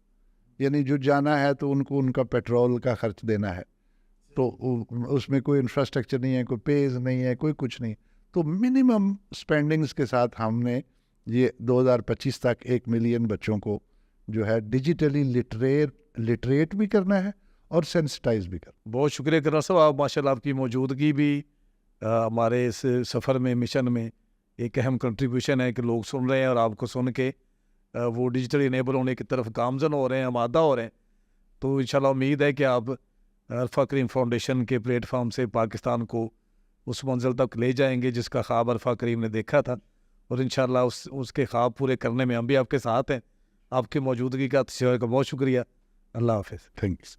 یعنی جو جانا ہے تو ان کو ان کا پیٹرول کا خرچ دینا ہے, تو اس میں کوئی انفراسٹرکچر نہیں ہے, کوئی پیز نہیں ہے, کوئی کچھ نہیں. تو منیمم اسپینڈنگز کے ساتھ ہم نے یہ 2025 تک 1 ملین بچوں کو جو ہے ڈیجیٹلی لٹریٹ بھی کرنا ہے اور سینسٹائز بھی کرنا. بہت شکریہ کرنا صاحب, آپ ماشاء اللہ آپ کی موجودگی بھی ہمارے اس سفر میں, مشن میں ایک اہم کنٹریبیوشن ہے کہ لوگ سن رہے ہیں اور آپ کو سن کے وہ ڈیجیٹلی انیبل ہونے کی طرف گامزن ہو رہے ہیں, آمادہ ہو رہے ہیں. تو انشاءاللہ امید ہے کہ آپ عرفہ کریم فاؤنڈیشن کے پلیٹ فارم سے پاکستان کو اس منزل تک لے جائیں گے جس کا خواب عرفہ کریم نے دیکھا تھا, اور انشاءاللہ اس کے خواب پورے کرنے میں ہم بھی آپ کے ساتھ ہیں. آپ کی موجودگی کا بہت شکریہ. اللہ حافظ. تھینکس.